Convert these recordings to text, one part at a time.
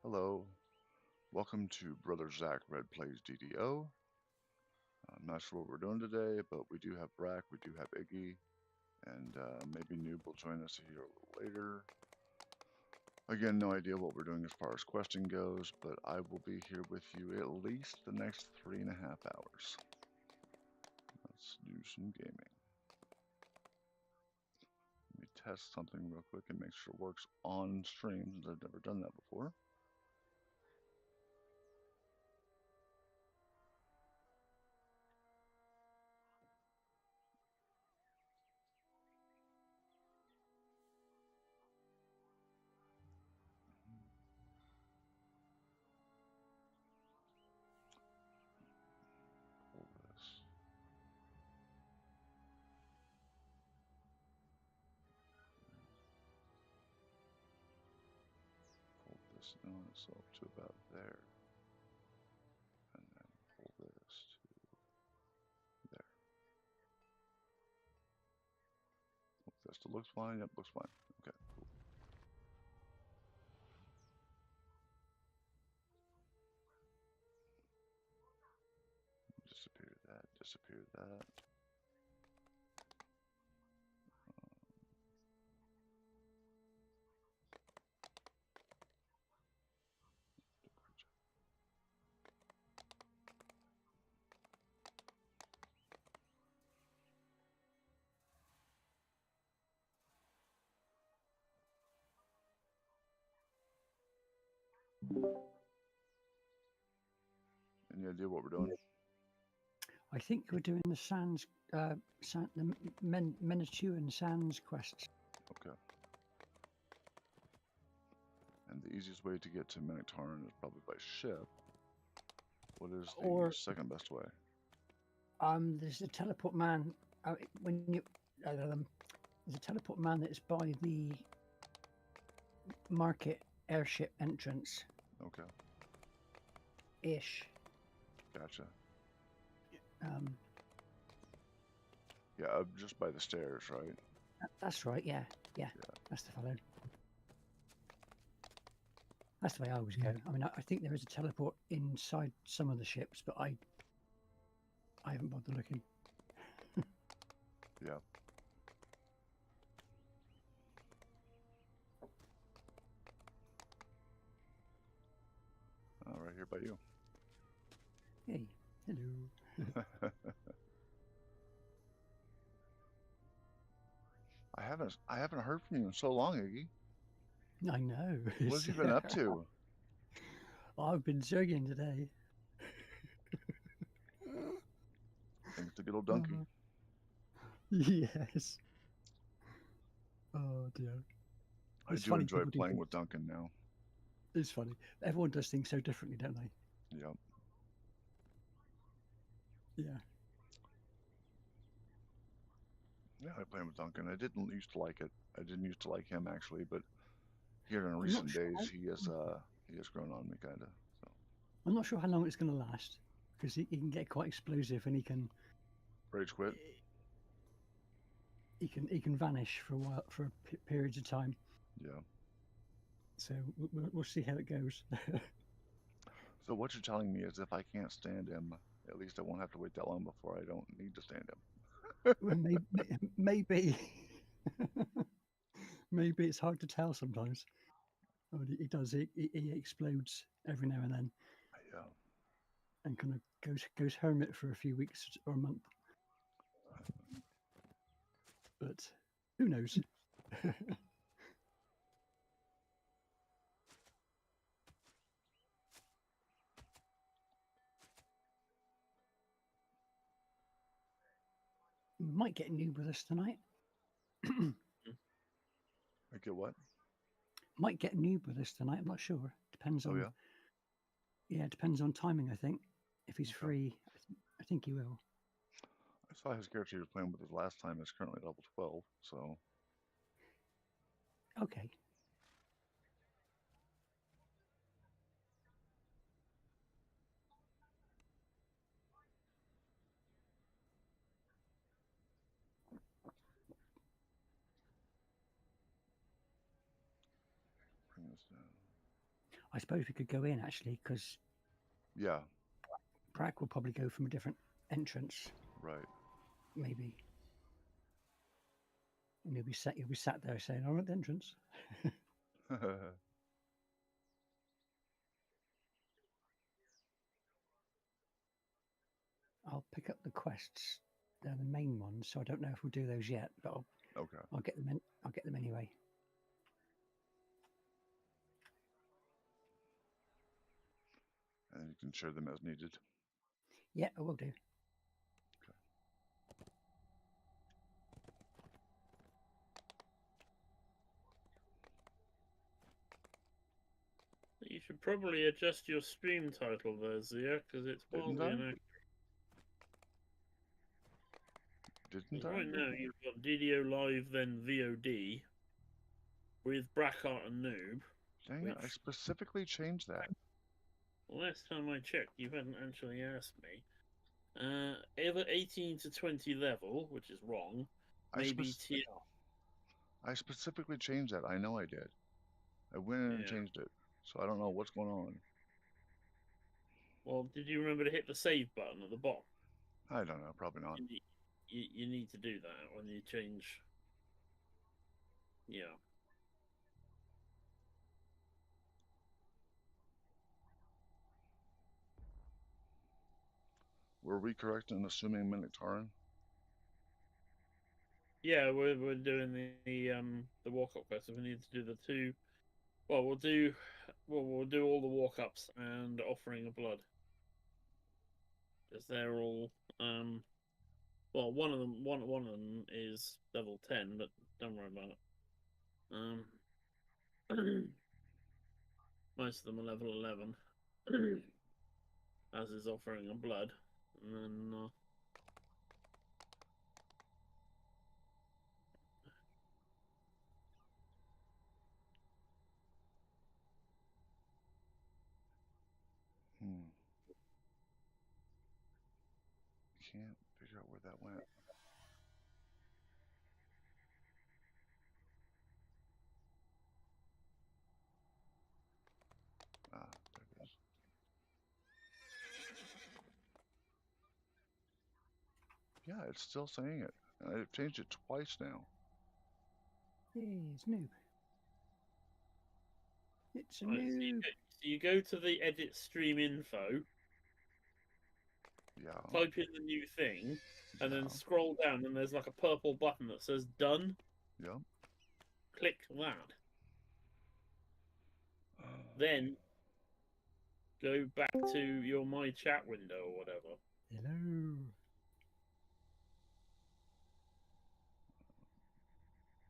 Hello, welcome to Brother Zach Red Plays DDO. I'm not sure what we're doing today, but we do have Brack, we do have Iggy, and maybe Noob will join us here a little later. Again, no idea what we're doing as far as questing goes, but I will be here with you at least the next 3.5 hours. Let's do some gaming. Let me test something real quick and make sure it works on stream, since I've never done that before. Pull this. Pull this noise up to about there. And then pull this to there. Hope that still looks fine. Yep, looks fine. Okay, cool. Disappear that, disappear that. Any idea what we're doing? I think we're doing the Sands, the Menechtarun Sands quest. Okay. And the easiest way to get to Menechtarun is probably by ship. What is the Or- second best way? There's a teleport man. When you there's a teleport man that's by the market airship entrance Okay, ish. gotcha. Um, Yeah, just by the stairs, right? that's right. Yeah, that's the fellow. That's the way I always go. I mean, I think there is a teleport inside some of the ships, but I haven't bothered looking. Yeah. Right here by you. Hey, hello. I haven't heard from you in so long, Iggy. I know. What have you been up to? I've been zerging today. Thanks to good old Donkey. Yes. Oh dear. I It's do funny enjoy people do playing things- with Duncan now. It's funny. Everyone does things so differently, don't they? Yep. Yeah. Yeah, I play with Duncan. I didn't used to like it. I didn't used to like him actually, but here in I'm not recent sure days how- he has grown on me kinda. So I'm not sure how long it's going to last because he can get quite explosive and rage quit. he can vanish for a while for periods of time. Yeah. So we'll see how it goes. So what you're telling me is if I can't stand him, at least I won't have to wait that long before I don't need to stand him. Well, maybe maybe it's hard to tell sometimes. Oh, he does. He explodes every now and then Yeah. and kind of goes hermit for a few weeks or a month. But who knows? We might get Noob with us tonight. I get what? Might get Noob with us tonight. I'm not sure. Depends on. Oh yeah. Yeah, it depends on timing. I think if he's Okay. free, I think he will. I saw his character he was playing with his last time is currently level 12, so Okay. bring this down. I suppose we could go in actually, because Yeah, Bragg will probably go from a different entrance, right. maybe. And he'll be sat there saying, "I'm at the entrance." I'll pick up the quests. They're the main ones, so I don't know if we'll do those yet, but Okay. I'll get them in. I'll get them anyway. And you can share them as needed. Yeah, I will do. You should probably adjust your stream title there, Zia, because it's Didn't wildly I? inaccurate. Didn't I? Right now, you've got DDO Live, then VOD, with Brackart and Noob. Dang it, I specifically changed that. Last time I checked, you hadn't actually asked me. Ever 18 to 20 level, which is wrong, maybe TL. I specifically changed that. I know I did. I went in and changed it. So I don't know what's going on. Well, did you remember to hit the save button at the bottom? I don't know. Probably not. You need to do that when you change. Yeah. Were we correct in assuming Menechtarun? Yeah, we're doing the walk up quest. We need to do the two. Well, we'll do all the walk ups and offering of blood, because they're all well, one of them is level 10, but don't worry about it. Most of them are level 11, as is offering of blood, and then Can't figure out where that went. Ah, there it is. Yeah, it's still saying it. I've changed it twice now. Hey, it's noob. It's a right, noob. so you go to the edit stream info. Yeah. Type in the new thing, and then scroll down, and there's like a purple button that says "Done." Yep. Click that. Then go back to your My Chat window or whatever. Hello.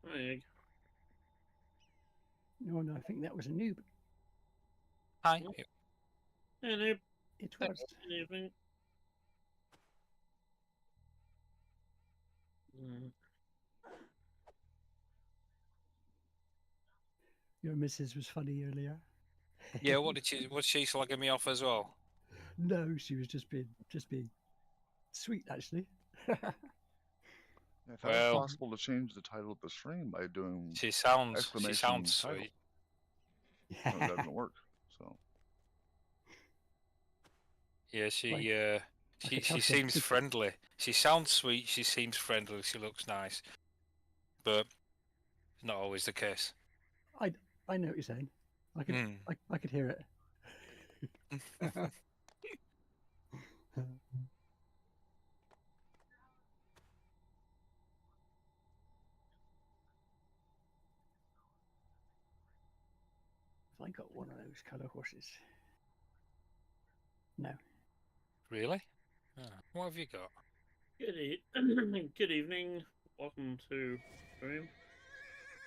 Hi. No, I think that was a noob. Hi. Hello. It was. Anything? Your missus was funny earlier. Yeah, what did she? Was she slagging me off as well? No, she was just being sweet, actually. If it was possible to change the title of the stream by doing she sounds exclamation title. sweet. No, it doesn't work. So yeah, she seems friendly. She sounds sweet. She seems friendly. She looks nice, but it's not always the case. I know what you're saying. I could hear it. Have I got one of those colour horses? No. Really? Oh, what have you got? Good evening. Welcome to stream.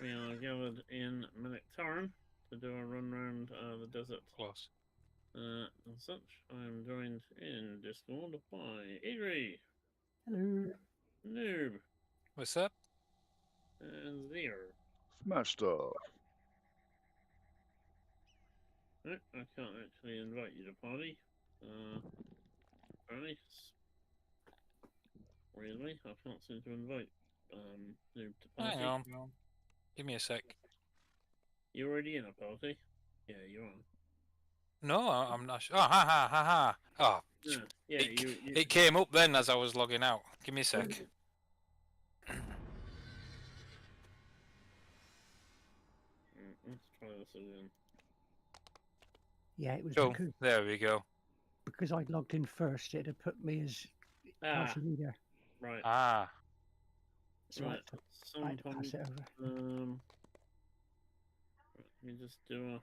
We are gathered in Menechtarun to do a run around the desert. Close. And such, I am joined in Discord by Idri. Hello. Noob. What's up? And Zero. Smash stuff. I can't actually invite you to party. Apparently, really, I can't seem to invite Noob to party. Hang on. Give me a sec. You're already in a party? Yeah, you're on. No, I'm not sure. Oh, ha ha ha ha. Oh, Yeah, you. it came up then as I was logging out. Give me a sec. Let's try this again. Yeah, it was Cool. There we go. because I'd logged in first. It had put me as partial leader. Right. Ah. So Right. I had to pass it over. Let me just do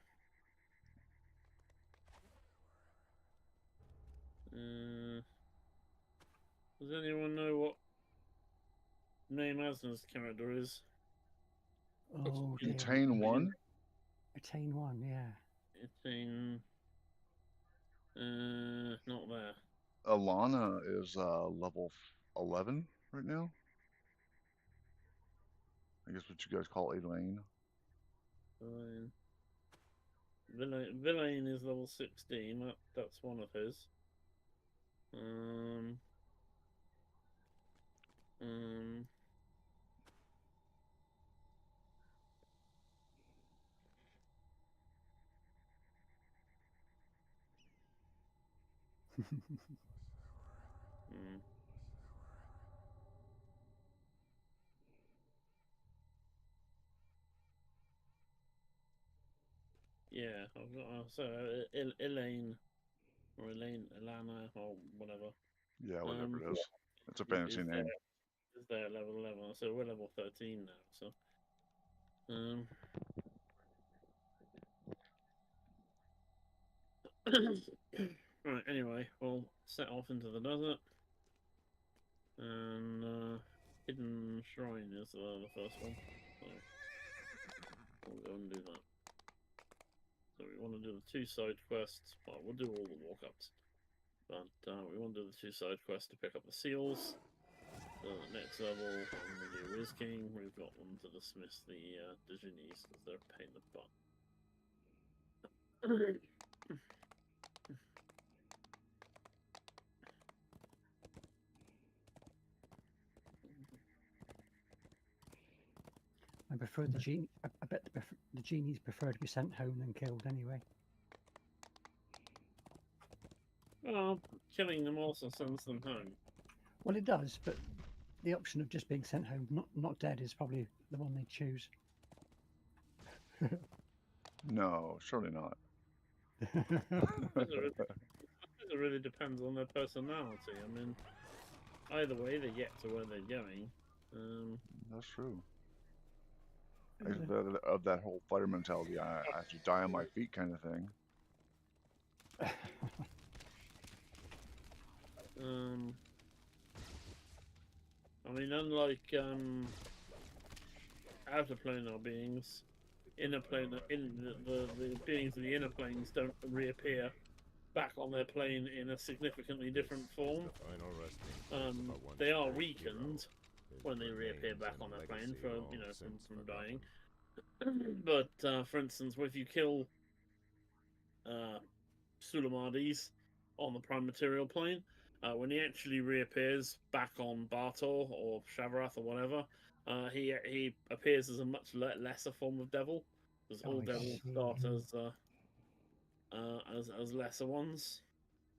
does anyone know what name Asna's character is? Oh, dear. Attain 1? Attain 1, yeah. Attain. Not there. Alana is level 11 right now. I guess what you guys call Elaine. Villain is level 16. That's one of his. Yeah, I've got so Elaine or Alana or whatever. Yeah, whatever it is. It's a fantasy name. Is there level 11? So we're level 13 now. So right. Anyway, we'll set off into the desert, and Hidden Shrine is the first one. So we'll go and do that. So we want to do the 2 side quests. Well, we'll do all the walk-ups, but we want to do the 2 side quests to pick up the seals. Next level on the Wiz King, we've got them to dismiss the Diginis because they're a pain in the butt. I prefer the genie. I bet the genies prefer to be sent home than killed anyway. Well, killing them also sends them home. Well, it does, but the option of just being sent home, not dead, is probably the one they choose. No, surely not. It really depends on their personality. I mean, either way, they get to where they're going. That's true. Of that whole fighter mentality, I have to die on my feet kind of thing. I mean, unlike outer-planar beings, the beings of the inner planes don't reappear back on their plane in a significantly different form. They are weakened when they reappear back on their plane from dying. But for instance, if you kill Sulamades on the prime material plane, when he actually reappears back on Bartor or Shavarath or whatever, he appears as a much lesser form of devil. Because all devils start as lesser ones.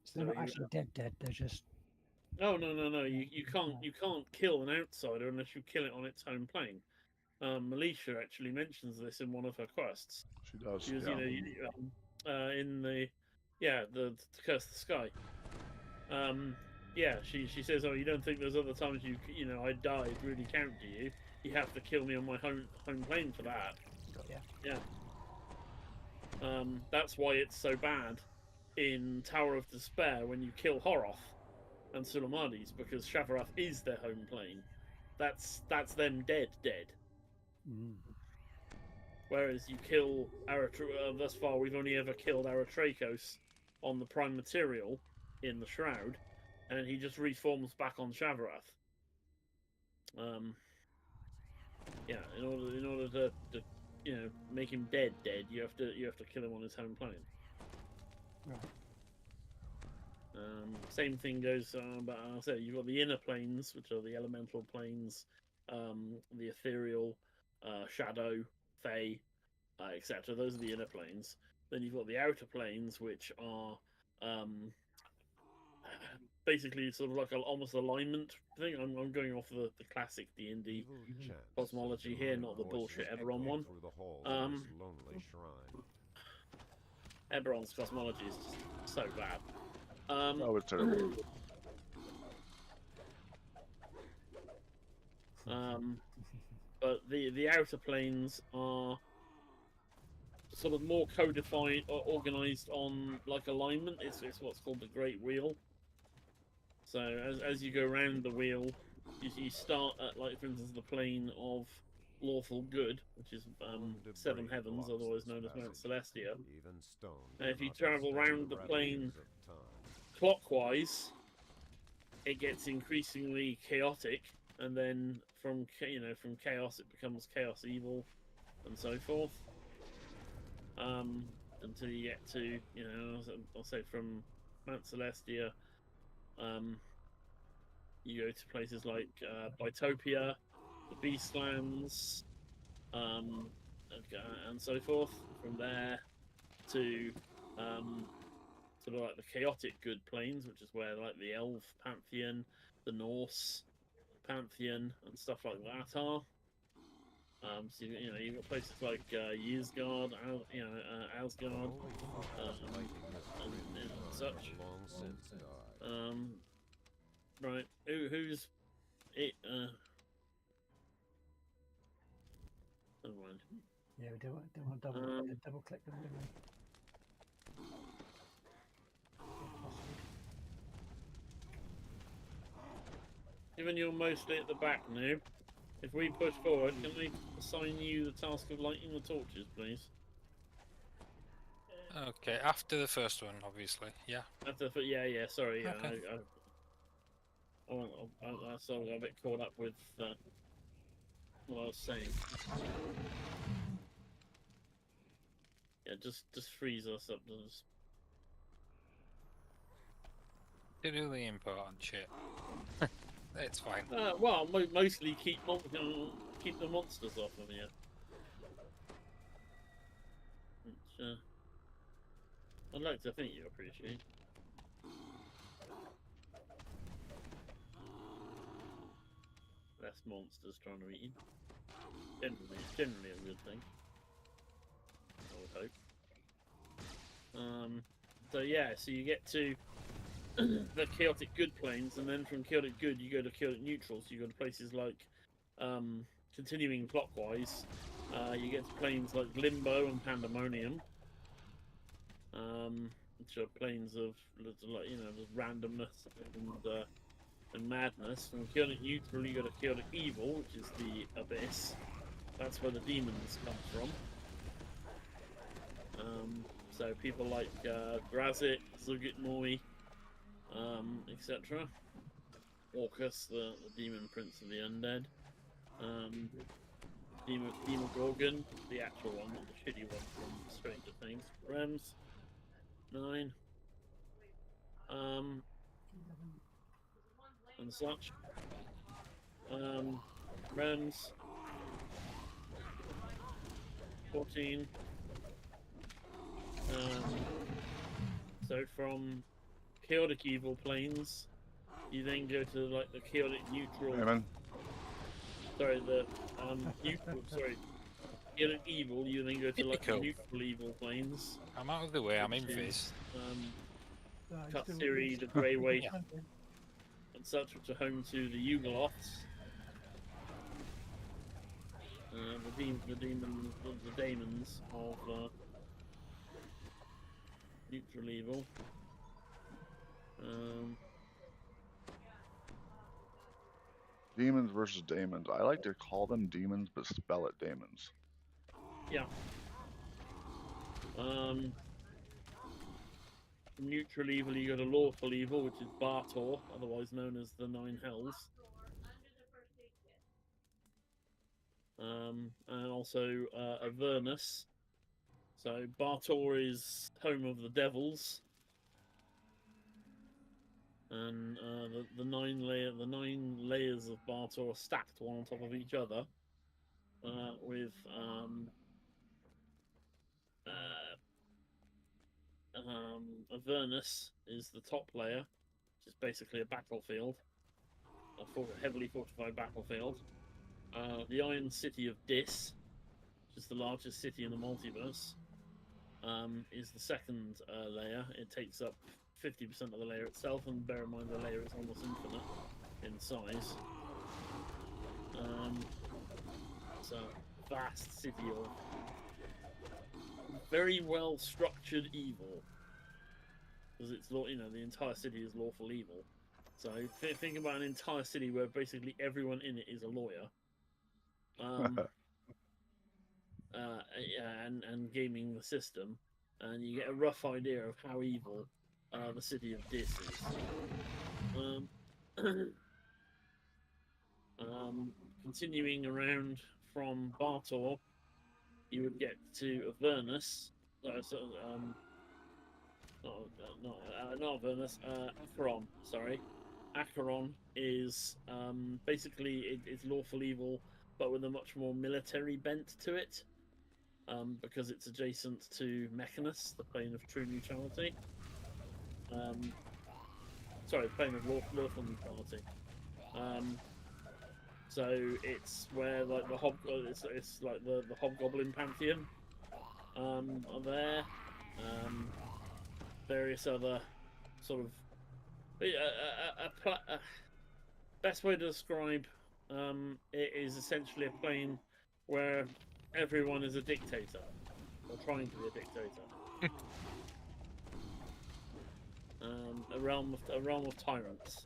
So they're not actually dead. They're just. No. You can't kill an outsider unless you kill it on its home plane. Militia actually mentions this in one of her quests. She does. She was, yeah. In the to curse the sky. She says, "Oh, you don't think there's other times I died really count to you? You have to kill me on my home plane for that." Yeah. That's why it's so bad in Tower of Despair when you kill Horoth and Sulamades, because Shavarath is their home plane. That's them dead. Whereas you kill thus far we've only ever killed Aratrakos on the prime material in the Shroud, and he just reforms back on Shavarath. In order to make him dead, you have to kill him on his home plane. Right. Same thing goes, but I'll say you've got the inner planes, which are the elemental planes, the ethereal, shadow, fey, etc. Those are the inner planes. Then you've got the outer planes, which are basically sort of like almost alignment thing. I'm going off the classic D&D cosmology here, not the bullshit Eberron one. Eberron's cosmology is just so bad. Oh, it's terrible. But the outer planes are sort of more codified or organized on like alignment. It's what's called the Great Wheel. So as you go around the wheel, you start at, like, for instance, the plane of lawful good, which is Seven Heavens, otherwise known as Mount Celestia. And if you travel around the plane clockwise, it gets increasingly chaotic, and then from chaos it becomes chaos evil, and so forth. Until you get to, I'll say from Mount Celestia, you go to places like Bitopia, the Beastlands, and so forth. From there to sort of like the chaotic good planes, which is where like the Elf pantheon, the Norse pantheon, and stuff like that are. So you've got places like Ysgard, Asgard, and such. Right, who's it? Never mind. Yeah, we don't want to double click them, do we? Given you're mostly at the back now, if we push forward, can we assign you the task of lighting the torches, please? Okay, after the first one, obviously. Yeah. Yeah. Sorry, Okay. I sort of got a bit caught up with what I was saying. Yeah, just freeze us up. Do the important shit. It's fine. Well, mostly keep the monsters off of you. Which, I'd like to think you appreciate. Less monsters trying to eat you. It's generally a good thing, I would hope. So yeah, so you get to the chaotic good planes, and then from chaotic good you go to chaotic neutral. So you go to places like, continuing clockwise, you get to planes like Limbo and Pandemonium, which are planes of, like, just randomness and madness. From chaotic neutral you go to chaotic evil, which is the abyss. That's where the demons come from. So people like Grazit, Zugitmoi, etc. Orcus, the demon prince of the undead. Demogorgon, the actual one, not the shitty one from Stranger Things. Rems, 9. And such. Rems, 14. So from chaotic evil planes, you then go to like the chaotic neutral. Amen. Sorry, the neutral. Sorry, chaotic evil. You then go to like the neutral evil planes. I'm out of the way. I'm in Viz. Katsiri, the Grey Waste, and such, which are home to the Yugoloths. The daemons of neutral evil. Demons versus daemons. I like to call them demons, but spell it daemons. Yeah. From neutral evil, you go to lawful evil, which is Bartor, otherwise known as the Nine Hells. And also Avernus. So Bartor is home of the devils, and the nine layers of Bartor are stacked one on top of each other, with Avernus is the top layer, which is basically a battlefield, heavily fortified battlefield. The Iron City of Dis, which is the largest city in the multiverse, is the second layer. It takes up 50% of the layer itself, and bear in mind the layer is almost infinite in size. It's a vast city of very well structured evil, because it's the entire city is lawful evil. So think about an entire city where basically everyone in it is a lawyer. And gaming the system, and you get a rough idea of how evil the city of Dis is. Continuing around from Bartor, you would get to Avernus. Not Avernus. Acheron. Sorry, Acheron is basically it's lawful evil, but with a much more military bent to it. Because it's adjacent to Mechanus, the plane of true neutrality. Sorry, the plane of lawful neutrality. So it's where like it's like the Hobgoblin pantheon are there. Various other sort of best way to describe it is essentially a plane where everyone is a dictator, or trying to be a dictator. A realm of tyrants.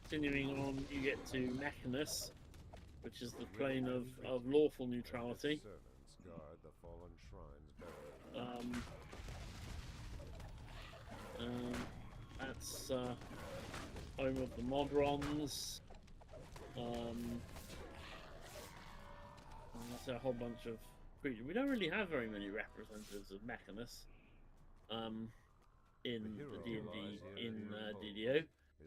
Continuing on, you get to Mechanus, which is the plane of lawful neutrality. That's home of the Modrons. That's a whole bunch of creatures. We don't really have very many representatives of Mechanus in the D&D in DDO,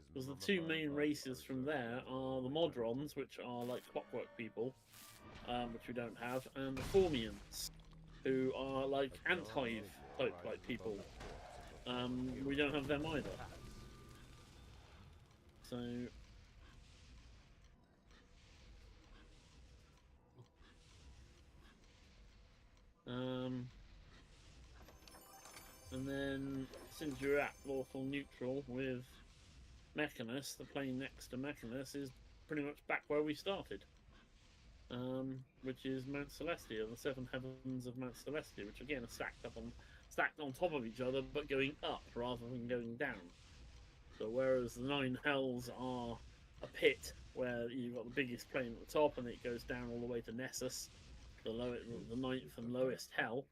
because the two main races from there are the Modrons, which are like clockwork people, which we don't have, and the Formians, who are like ant-hive type like people. We don't have them either. So and then since you're at lawful neutral with Mechanus, the plane next to Mechanus is pretty much back where we started, which is Mount Celestia, the seven heavens of Mount Celestia, which again are stacked on top of each other, but going up rather than going down. So whereas the nine hells are a pit where you've got the biggest plane at the top, and it goes down all the way to Nessus, the ninth and lowest hell.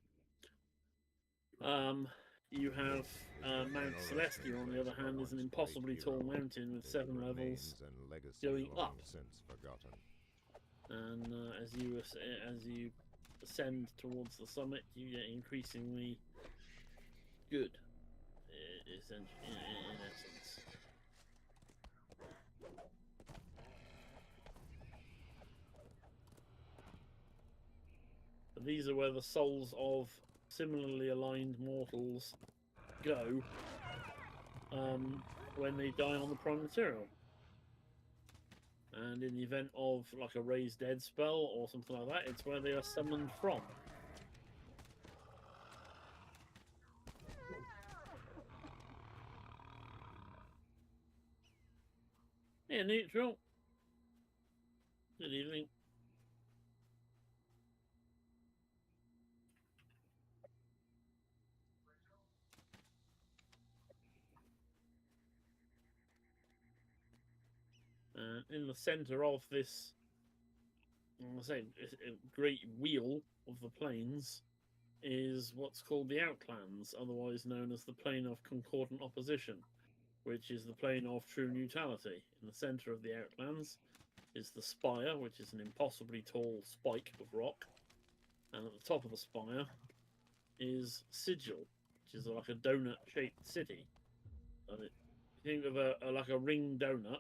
You have Mount Celestia, on the other hand, is an impossibly tall mountain with 7 levels going up. And as you ascend towards the summit, you get increasingly good, in essence. But these are where the souls of similarly aligned mortals go when they die on the prime material. And in the event of like a raise dead spell or something like that, it's where they are summoned from. Yeah, neutral. Good evening. In the center of this, great wheel of the planes is what's called the Outlands, otherwise known as the plane of concordant opposition, which is the plane of true neutrality. In the center of the Outlands is the spire, which is an impossibly tall spike of rock, and at the top of the spire is Sigil, which is like a donut-shaped city. Think of like a ring donut,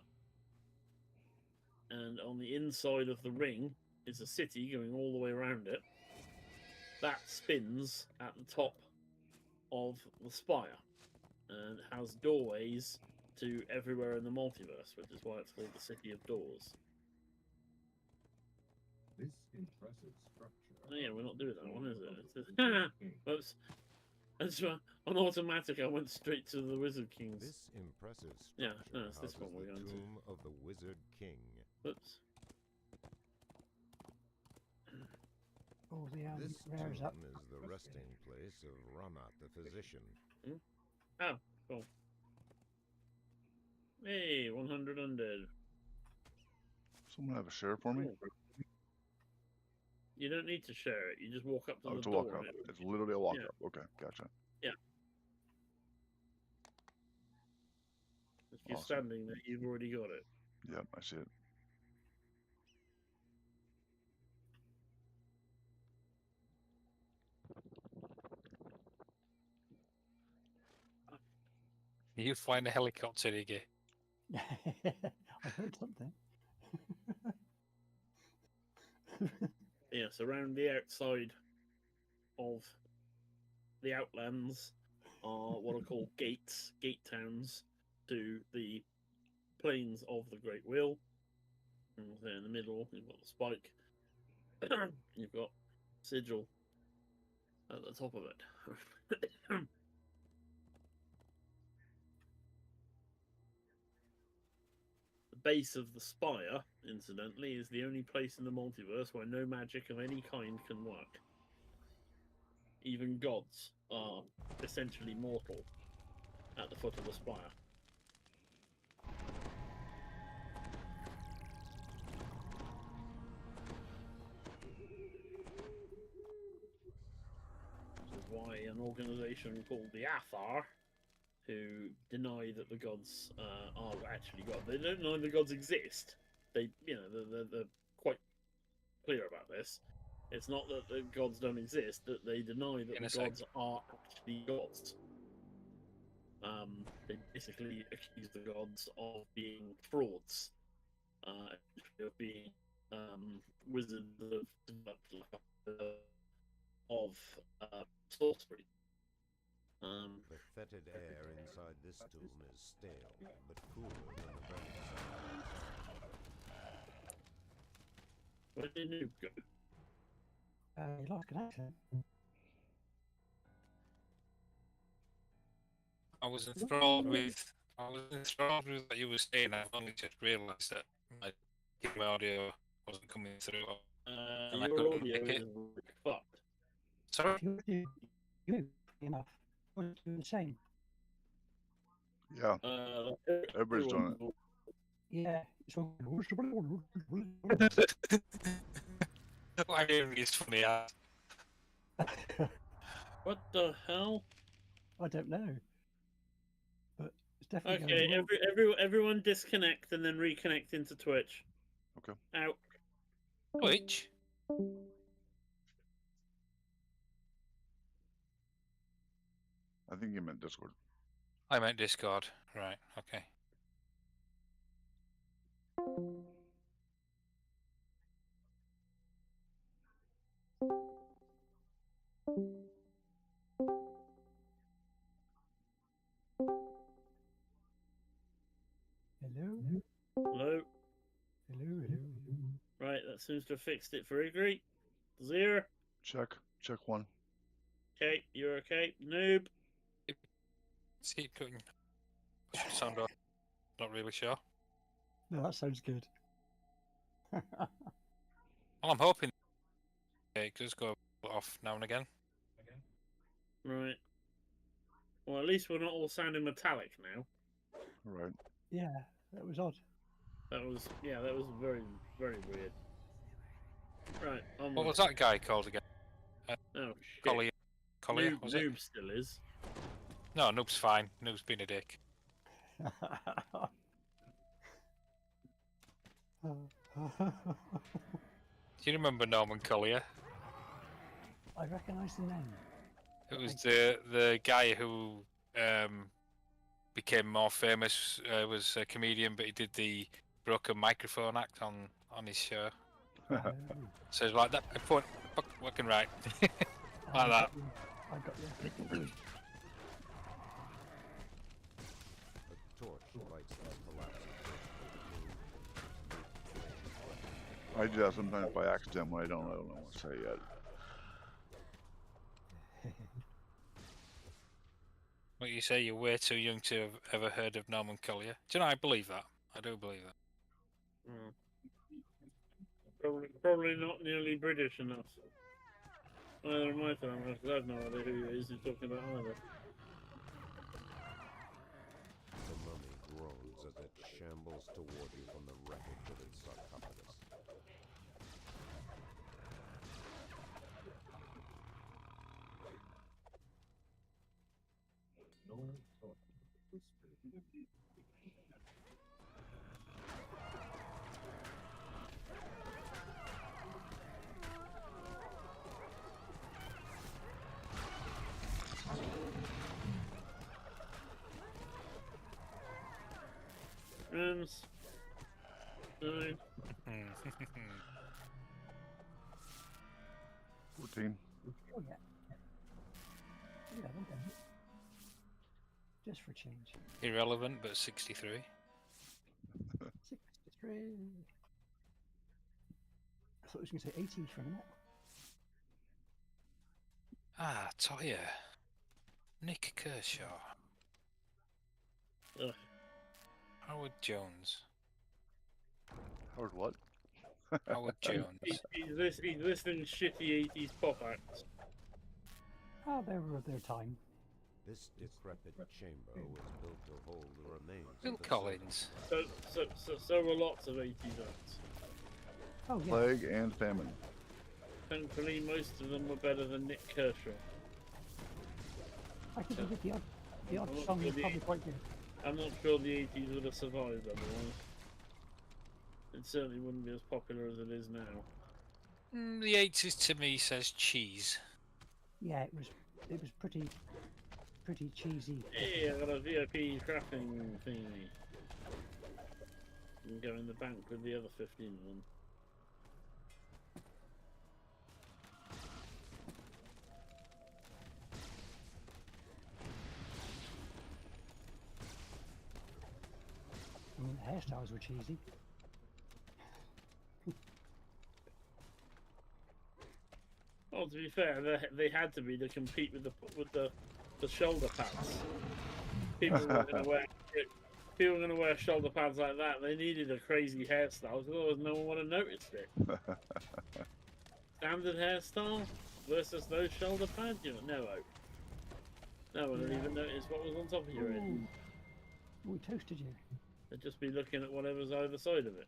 and on the inside of the ring is a city going all the way around it. That spins at the top of the spire and has doorways to everywhere in the multiverse, which is why it's called the City of Doors. This impressive structure. Oh yeah, we're not doing that one, is it? Whoops. That's why on automatic I went straight to the Wizard King's. This impressive structure Yeah, no, it's this houses one we're the going to. tomb of the Wizard King. Whoops. All the This rares tomb up. is the resting place of Ramat the physician. Oh, cool. Hey, 100 undead. Someone have a share for me? Cool. You don't need to share it. You just walk up to Oh, the to door. walk up. and it- It's literally a walk Yeah. up. Okay, gotcha. If you're Awesome. standing there, you've already got it. Yep, I see it. You flying a helicopter, Iggy? I heard something. Yes, around the outside of the Outlands are what are called gates, gate towns to the plains of the Great Wheel. And there in the middle, you've got the spike. You've got sigil at the top of it. The base of the spire, incidentally, is the only place in the multiverse where no magic of any kind can work. Even gods are essentially mortal at the foot of the spire. This is why an organization called the Athar, who deny that the gods are actually God, they don't deny the gods exist. They, they're quite clear about this. It's not that the gods don't exist; that they deny that the gods are actually gods. They basically accuse the gods of being frauds, of being wizards of sorcery. The fetid air inside this tomb is stale, but cooler than the vent outside. Where did Noob go? You lost connection. I was enthralled with what you were saying. I've only just realised that my audio wasn't coming through. And I Your couldn't audio make it. is fucked. Sorry? You enough. Was doing the same. Yeah, everybody's doing it. Yeah. So. I hear it's funny. What the hell? I don't know. But it's definitely Okay, going wrong. everyone disconnect and then reconnect into Twitch. Okay. Out. Which? I think you meant Discord. I meant Discord. Right, okay. Hello? Hello. Hello. Right, that seems to have fixed it for Iggy. Zero. Check one. Okay, you're okay. Noob. See it going. Should sound off. Not really sure. No, that sounds good. Well, I'm hoping it does go off now and again. Right. Well, at least we're not all sounding metallic now. Right. Yeah, that was odd. That was very, very weird. Right, onward. What was that guy called again? Oh, shit. Collier, was it? Noob still is. No, Noob's fine. Noob's been a dick. Do you remember Norman Collier? I recognise the name. It was the guy who became more famous. Was a comedian, but he did the broke a microphone act on his show. Oh, So it's like that. Fucking right. I Like that. got you. I got you. A torch lights the collapsing I do that sometimes by accident when I don't know what to say yet. What you say, you're way too young to have ever heard of Norman Collier. Do you know, I believe that. I do believe that. Probably not nearly British enough. Either in my family, because I have no idea who he is he's talking about either. The mummy groans as it shambles toward you from the wreckage of its sarcophagus. Rams. 9. 14. Oh, yeah. 11 then. Just for a change. Irrelevant, but 63. 63. I thought I was going to say 80 for a minute. Ah, Toya. Nick Kershaw. Ugh. Howard Jones. Howard what? Howard Jones. He's listening to shitty 80s pop acts. Oh, they were of their time. This decrepit chamber was built to hold the remains Bill of the Collins. So were lots of 80s acts. Oh, yeah. Plague and famine. Thankfully, most of them were better than Nick Kershaw. I think they did the odd I'm not song was sure probably quite good. I'm not sure the 80s would have survived otherwise. It certainly wouldn't be as popular as it is now. The 80s to me says cheese. Yeah, it was pretty cheesy. Hey, I got a VIP crafting thingy. You can go in the bank with the other 15 of them. I mean, the hairstyles were cheesy. Well, to be fair, they had to be to compete with the shoulder pads. People were going to wear shoulder pads like that. They needed a crazy hairstyle, because otherwise no one would have noticed it. Standard hairstyle versus those shoulder pads, no one would even notice what was on top of your head. Ooh. We toasted you. They'd just be looking at whatever's either side of it.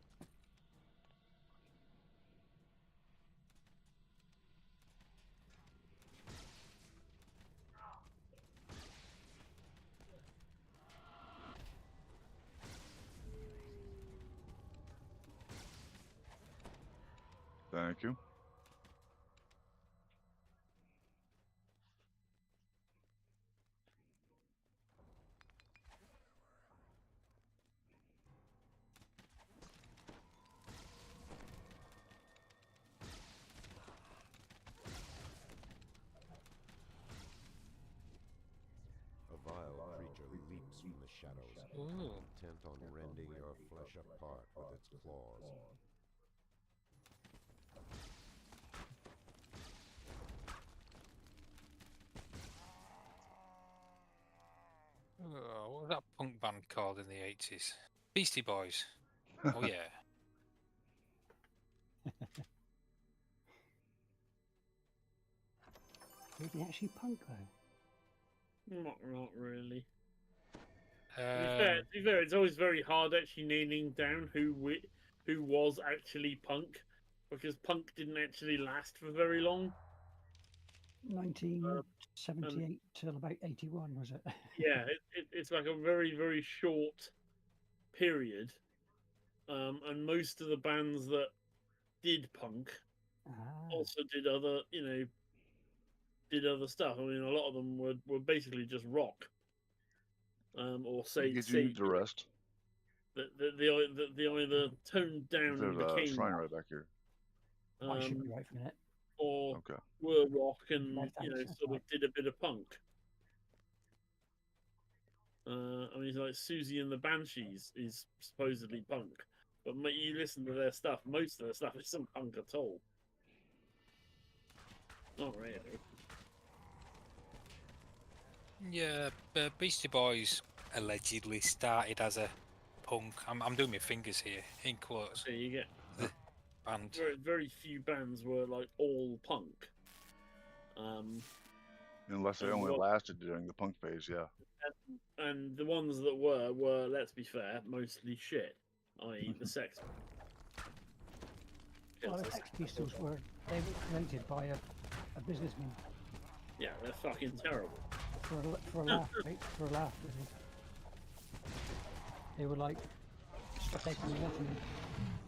Thank you. A vile creature leaps from the shadows, Ooh. intent on rending your flesh apart with its claws. Oh, what was that punk band called in the 80s? Beastie Boys. Oh, yeah. Were they actually punk though? Not really. Um, To be fair, it's always very hard actually nailing down who was actually punk, because punk didn't actually last for very long. 1978 till about 81, was it? Yeah, it's like a very, very short period. And most of the bands that did punk Ah, also did other, did other stuff. I mean, a lot of them were basically just rock. Or Did you need to rest? the either toned down There's and a became shrine right back here. I should be right for a minute. or Okay. were rock and No, thanks, that's sort right. of did a bit of punk. I mean, like Susie and the Banshees is supposedly punk, but you listen to their stuff. Most of their stuff isn't punk at all. Not really. Yeah, Beastie Boys allegedly started as a punk. I'm doing my fingers here in quotes. So you get Band. very few bands were like all punk. Unless they And only what- lasted during the punk phase, yeah. And the ones that were, let's be fair, mostly shit. I.e. the Sex. Well, the Sex Pistols were created by a businessman Yeah, they're fucking terrible. for a laugh, right? For a laugh, really. They were like stuff they can imagine.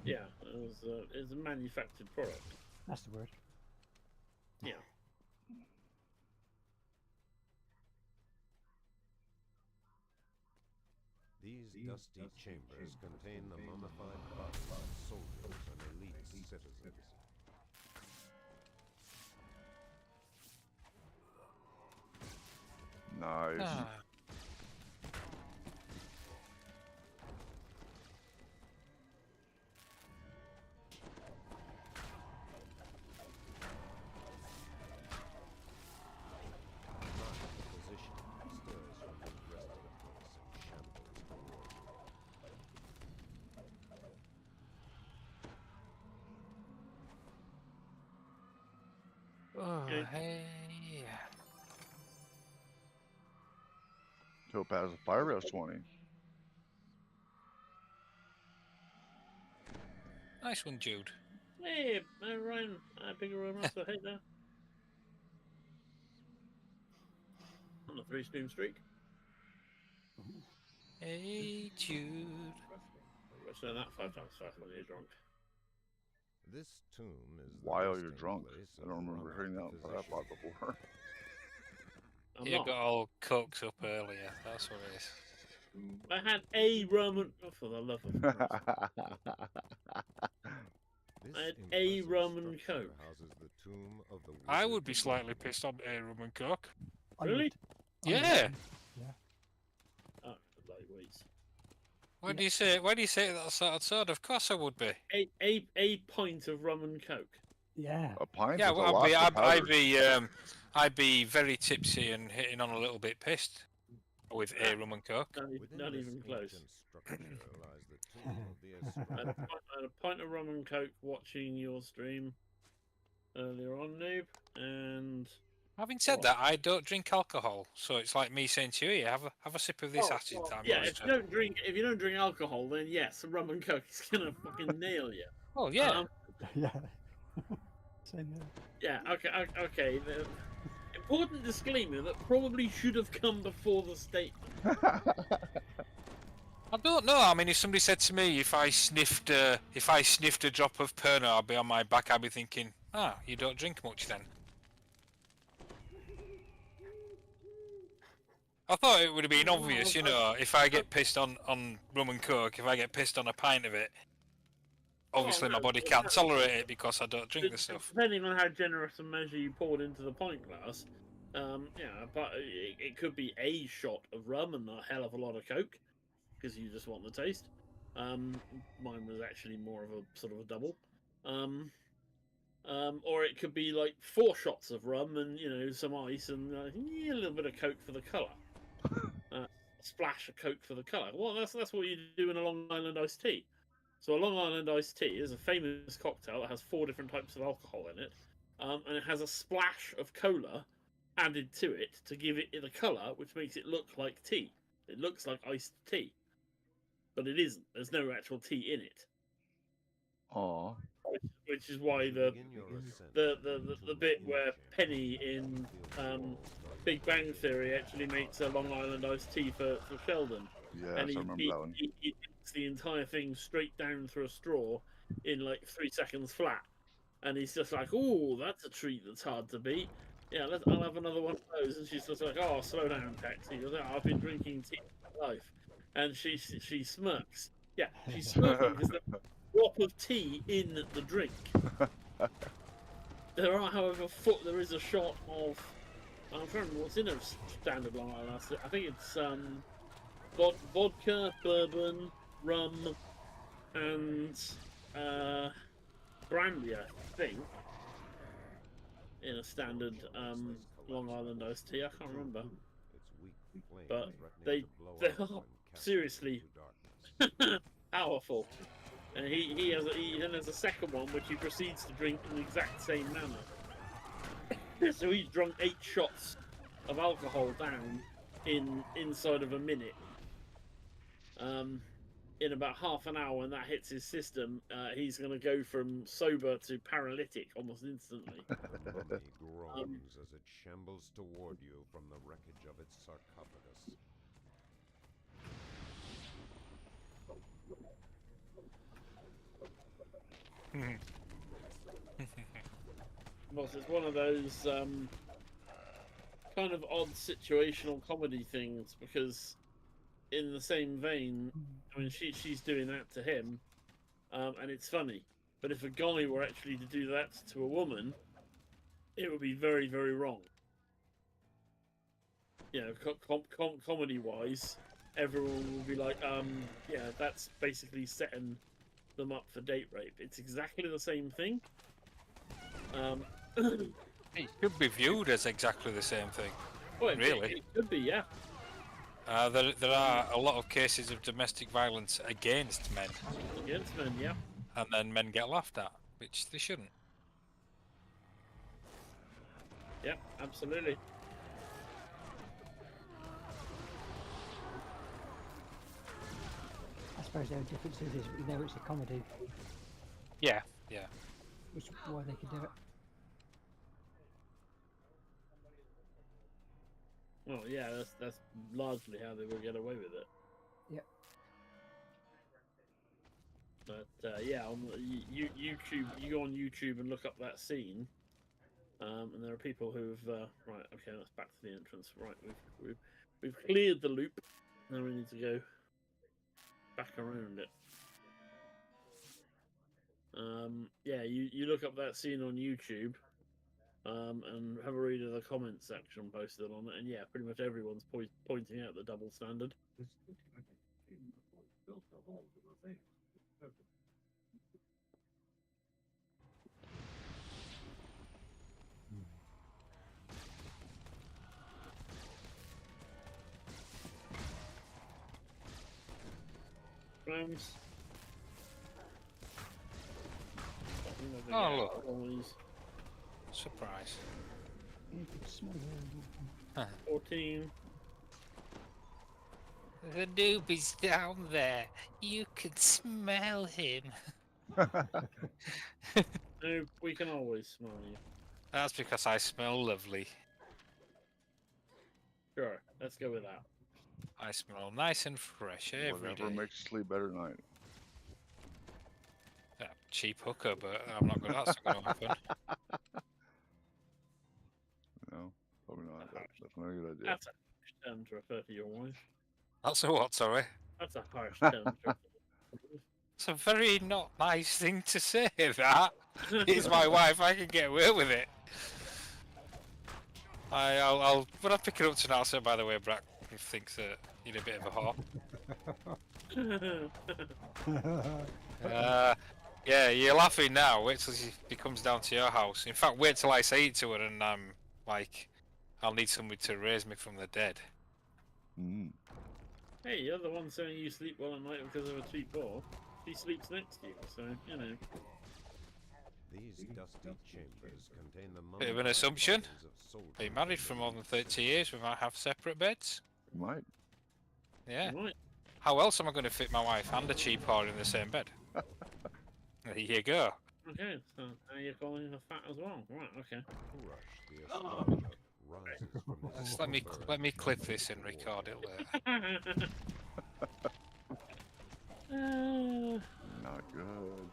Yeah, it was a manufactured product. That's the word. Yeah. These dusty chambers contain the mummified bodies of soldiers and elite citizens. Nice. Ah. Position stirs from the rest of the place and shambles forward. Oh, Okay. hey. Topaz Fire Rails 20. Nice one, Jude. Hey, Ryan, bigger room so hey there. On a 3-stream streak. Hey, Jude. Let's learn that 5 times fast when you're drunk. This tomb is the While you're resting drunk. place I of don't remember Rama hearing the that physician. part before. I'm You not. got all cooked up earlier. That's what it is. I had a rum and... Oh, for the love of Christ. This I had a impressive rum and structure coke. houses the tomb of the I wizard would be of slightly Merlin. pissed on rum and coke. I Really? would- I would Yeah. be. Oh, lightweights. Why do you say? Why do you say that sort of soda? Of course I would be. A pint of rum and coke. Yeah. A pint Yeah, is a well, lot of powder. I'd be very tipsy and hitting on a little bit pissed with a rum and coke. Within Not this even close. ancient structure lies the tomb of the I had, astronomer. I had a pint of rum and coke watching your stream earlier on, noob, and Having said that, I don't drink alcohol, so it's like me saying to you, "Here, have a sip of this acid that I'm yeah, used if to." you don't drink alcohol, then yes, rum and coke is gonna fucking nail you. Oh yeah, Yeah. Same there. Yeah. Okay. The important disclaimer that probably should have come before the statement. I don't know. I mean, if somebody said to me, if I sniffed a drop of Pernod, I'd be on my back. I'd be thinking, you don't drink much then. I thought it would have been obvious, you know, if I get pissed on rum and coke, if I get pissed on a pint of it, obviously my body can't tolerate it because I don't drink the stuff. Depending on how generous a measure you poured into the pint glass, yeah, but it could be a shot of rum and a hell of a lot of coke because you just want the taste. Mine was actually more of a sort of a double. Or it could be like 4 shots of rum and some ice and a little bit of coke for the colour. A splash of coke for the colour. Well, that's what you do in a Long Island iced tea. So a Long Island iced tea is a famous cocktail that has 4 different types of alcohol in it, and it has a splash of cola added to it to give it the colour, which makes it look like tea. It looks like iced tea, but it isn't. There's no actual tea in it. Aw. Which is why the bit where Penny in Big Bang Theory actually makes a Long Island iced tea for Sheldon. Yes, And I remember that one. he drinks the entire thing straight down through a straw in like 3 seconds flat. And he's just like, "Oh, that's a treat that's hard to beat. Yeah, I'll have another one of those." And she's just like, "Oh, slow down, Tex." He goes, "Oh, I've been drinking tea all my life." And she smirks. Yeah, she's smirking because there's a drop of tea in the drink. There are, however, there is a shot of. I'm trying to remember what's in a standard Long Island. I think it's vodka, bourbon, rum, and brandy. I think in a standard Long Island iced tea. I can't remember. But they are seriously powerful. And he then has a second one which he proceeds to drink in the exact same manner. So he's drunk 8 shots of alcohol down inside of a minute. In about half an hour, when that hits his system, he's going to go from sober to paralytic almost instantly. The mummy groans as it shambles toward you from the wreckage of its sarcophagus. Well, it's one of those kind of odd situational comedy things, because in the same vein, I mean, she's doing that to him, and it's funny. But if a guy were actually to do that to a woman, it would be very, very wrong. You know, comedy-wise, everyone will be like, yeah, that's basically setting them up for date rape. It's exactly the same thing. It should be viewed as exactly the same thing. Well, really, it could be, yeah. There are a lot of cases of domestic violence against men. Against men, yeah. And then men get laughed at, which they shouldn't. Yep, absolutely. I suppose the only difference is we know it's a comedy, Yeah, yeah. which is why they could do it. Well, yeah, that's largely how they will get away with it. Yep. But yeah, on YouTube, you go on YouTube and look up that scene, and there are people who've right. Okay, that's back to the entrance. Right, we've cleared the loop. Now we need to go back around it. Yeah, you look up that scene on YouTube. And have a read of the comment section posted on it, and yeah, pretty much everyone's pointing out the double standard. Rams. Oh, look. Surprise. You could smell it. 14. The noob is down there. You can smell him. No, we can always smell you. That's because I smell lovely. Sure, let's go with that. I smell nice and fresh every Whatever day. makes you sleep better at night. Yeah, cheap hooker, but I'm not gonna. That's not gonna happen. No, probably not. That's not a good idea. That's a harsh term to refer to your wife. That's a what? Sorry. That's a harsh term to refer to your wife. It's a very not nice thing to say. That is my wife. I can get away with it. I'll when I pick it up tonight, I'll say, by the way, Brack thinks that you're a bit of a whore. Yeah, you're laughing now. Wait till she comes down to your house. In fact, wait till I say it to her, and I'm like, I'll need somebody to raise me from the dead. Mm. Hey, you're the one saying you sleep well at night because of a cheap whore. She sleeps next to you, so you know. These dusty chambers contain the Bit of an assumption. of Been married for more than 30 years. We might have separate beds. You might. Yeah. Right. How else am I going to fit my wife and a cheap whore in the same bed? There you go. Okay, so you're calling her fat as well. Right, okay. Just let me clip this and record it later. Not good.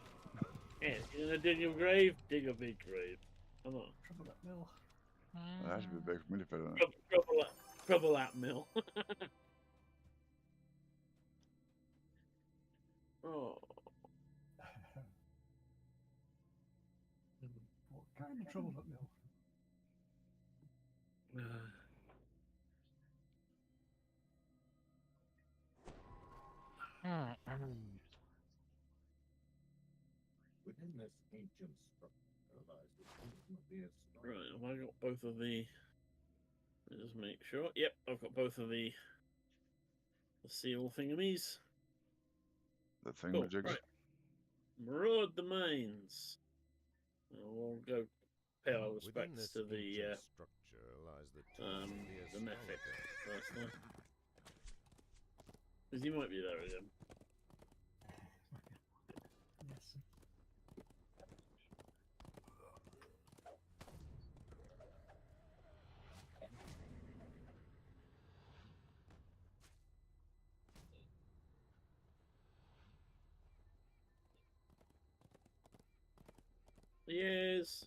Yeah, you're gonna dig your grave? Dig a big grave. Come on. Trouble that mill. That should be big for me to fit in it. Trouble that mill. Oh. What kind of trouble up mill? Within this ancient structure lies the tomb of the Right, have I got both of the... Let me just make sure. Yep, I've got both of the seal thingamies. The Cool, thingamajigs. right. Broad domains. We'll go pay our Within respects this to the ancient structure lies the tomb of the Mephit astrologer. first time. Because he might be there again. Yes. Yes.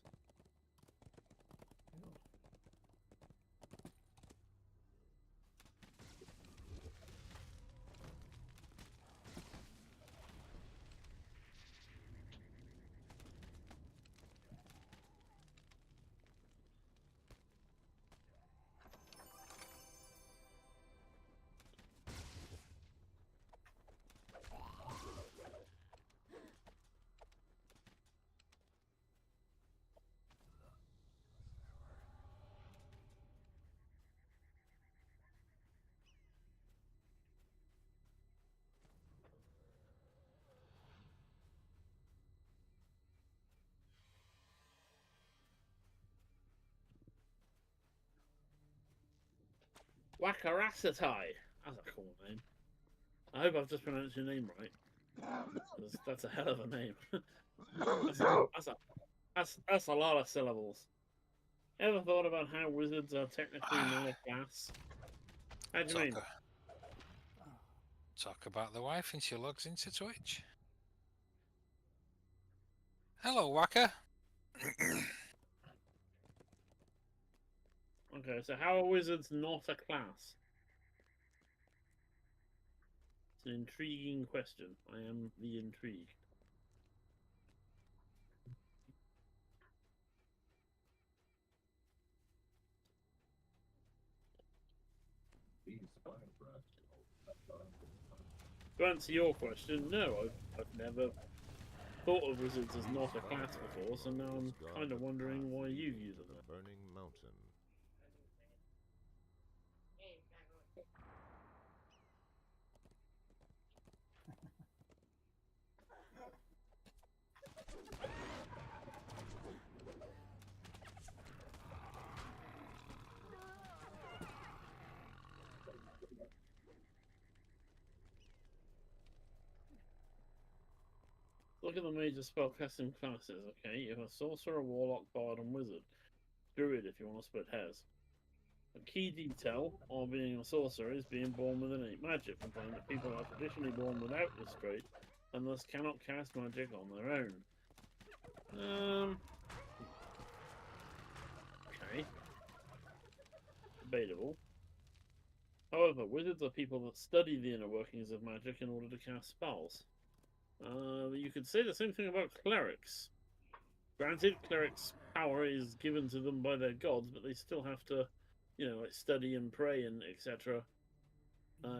Wakarasatai. That's a cool name. I hope I've just pronounced your name right. That's a hell of a name. That's a lot of syllables. Ever thought about how wizards are technically not a class? How do you mean? Talk about the wife and she logs into Twitch. Hello, Waka. Okay, so how are wizards not a class? It's an intriguing question. I am the intrigued. To answer your question, no, I've never thought of wizards as not a class before, so now I'm kind of wondering why you view them The burning mountain. Look at the major spellcasting classes, okay? You have a sorcerer, warlock, bard, and wizard. Druid, if you want to split hairs. A key detail of being a sorcerer is being born with innate magic, and find that people are traditionally born without this trait, and thus cannot cast magic on their own. Okay. Debatable. However, wizards are people that study the inner workings of magic in order to cast spells. You could say the same thing about clerics. Granted, clerics' power is given to them by their gods, but they still have to, like study and pray and etc.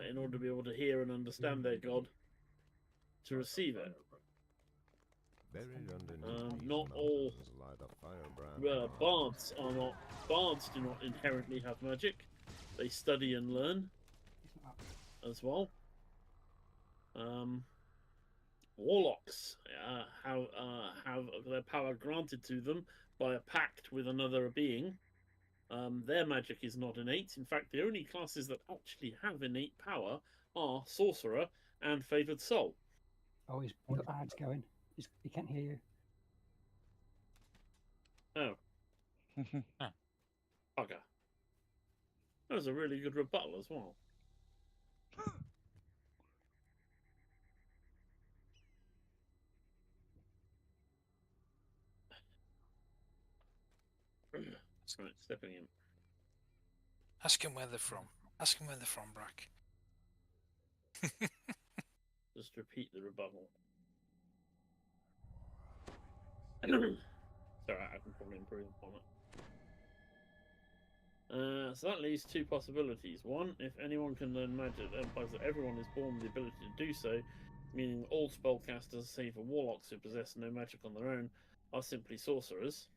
In order to be able to hear and understand their god to receive it. Buried underneath these Not all mountains lie the firebrand bards are not. Bards do not inherently have magic. They study and learn as well. Warlocks have their power granted to them by a pact with another being. Their magic is not innate. In fact, the only classes that actually have innate power are Sorcerer and Favoured Soul. Oh, he's got ads going. He can't hear you. Oh. Bugger. That was a really good rebuttal as well. Right, stepping in. Ask him where they're from. Ask him where they're from, Brack. Just repeat the rebuttal. Sorry, I can probably improve upon it. So that leaves two possibilities. One, if anyone can learn magic, that implies that everyone is born with the ability to do so, meaning all spellcasters, save for warlocks who possess no magic on their own, are simply sorcerers.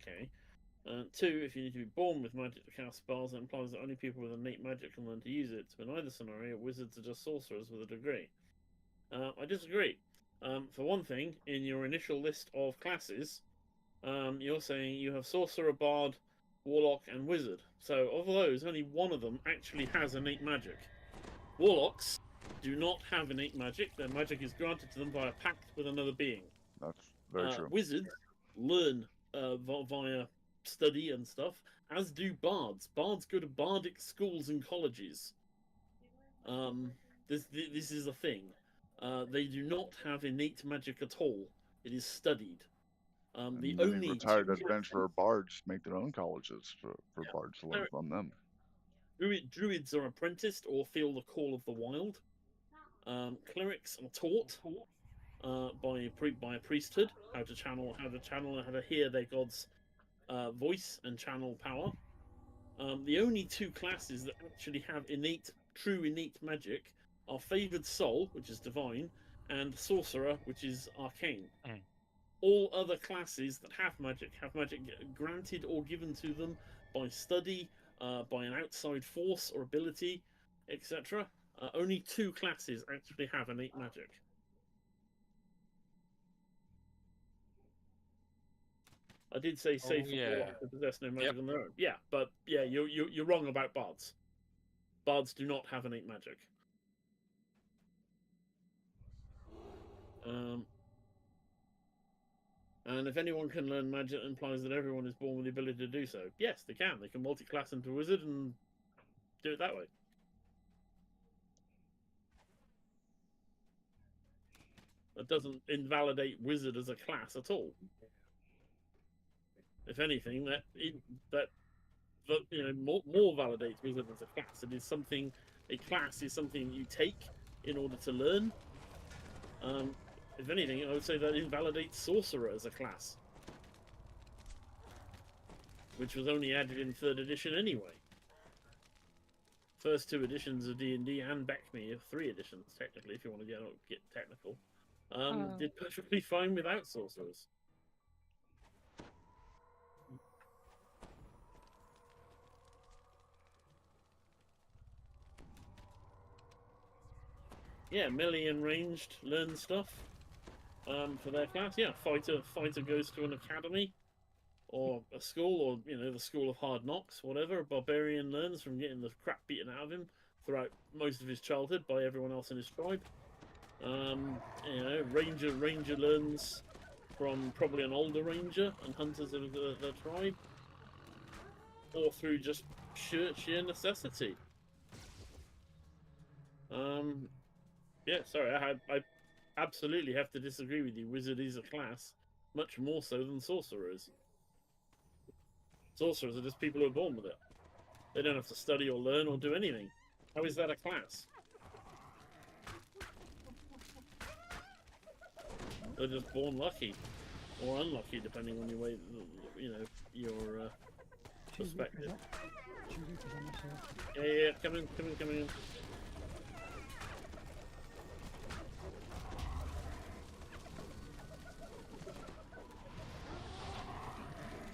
Okay. Two, if you need to be born with magic to cast spells, that implies that only people with innate magic can learn to use it. So in either scenario, wizards are just sorcerers with a degree. I disagree. For one thing, in your initial list of classes, you're saying you have sorcerer, bard, warlock, and wizard. So of those, only one of them actually has innate magic. Warlocks do not have innate magic. Their magic is granted to them by a pact with another being. That's very true. Wizards learn via study and stuff, as do bards. Bards go to bardic schools and colleges. This is a thing. They do not have innate magic at all. It is studied. The Many only retired adventurer bards make their own colleges for bards to learn There- from them. druids are apprenticed or feel the call of the wild. Clerics are taught by a priesthood how to hear their god's voice and channel power. The only two classes that actually have true innate magic are favored soul, which is divine, and sorcerer, which is arcane. All other classes that have magic granted or given to them by study, by an outside force or ability, etc. Only two classes actually have innate magic. I did say safe for warlocks who possess no magic on their own. Yeah, but yeah, you're wrong about bards. Bards do not have innate magic. And if anyone can learn magic, it implies that everyone is born with the ability to do so. Yes, they can. They can multi-class into a wizard and do it that way. That doesn't invalidate wizard as a class at all. If anything, that more validates wizard as a class. It is something. A class is something you take in order to learn. If anything, I would say that invalidates sorcerer as a class, which was only added in 3rd edition anyway. First 2 editions of D&D and BECME, 3 editions technically, if you want to get technical, did perfectly fine without sorcerers. Yeah, melee and ranged learn stuff for their class. Yeah, fighter goes to an academy or a school, or the school of hard knocks, whatever. A barbarian learns from getting the crap beaten out of him throughout most of his childhood by everyone else in his tribe. Ranger learns from probably an older ranger and hunters of the tribe, or through just sheer necessity. Yeah, sorry, I absolutely have to disagree with you. Wizard is a class, much more so than sorcerers. Sorcerers are just people who are born with it. They don't have to study or learn or do anything. How is that a class? They're just born lucky, or unlucky, depending on your way, your perspective. Yeah, come in.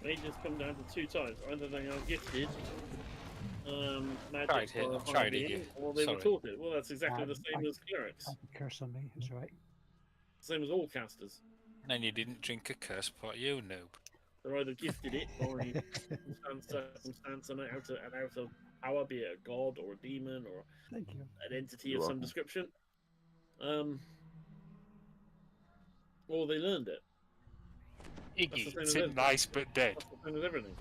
Mages come down to 2 types. Either they are gifted magic or they were taught it. Well, that's exactly the same as clerics. Curse on me, that's right. Same as all casters. And you didn't drink a curse pot, you noob. They're either gifted it by circumstance and out of power, be it a god or a demon or Thank you. an entity of some description. Or they learned it. Iggy, it's nice but dead. That's the same as everything.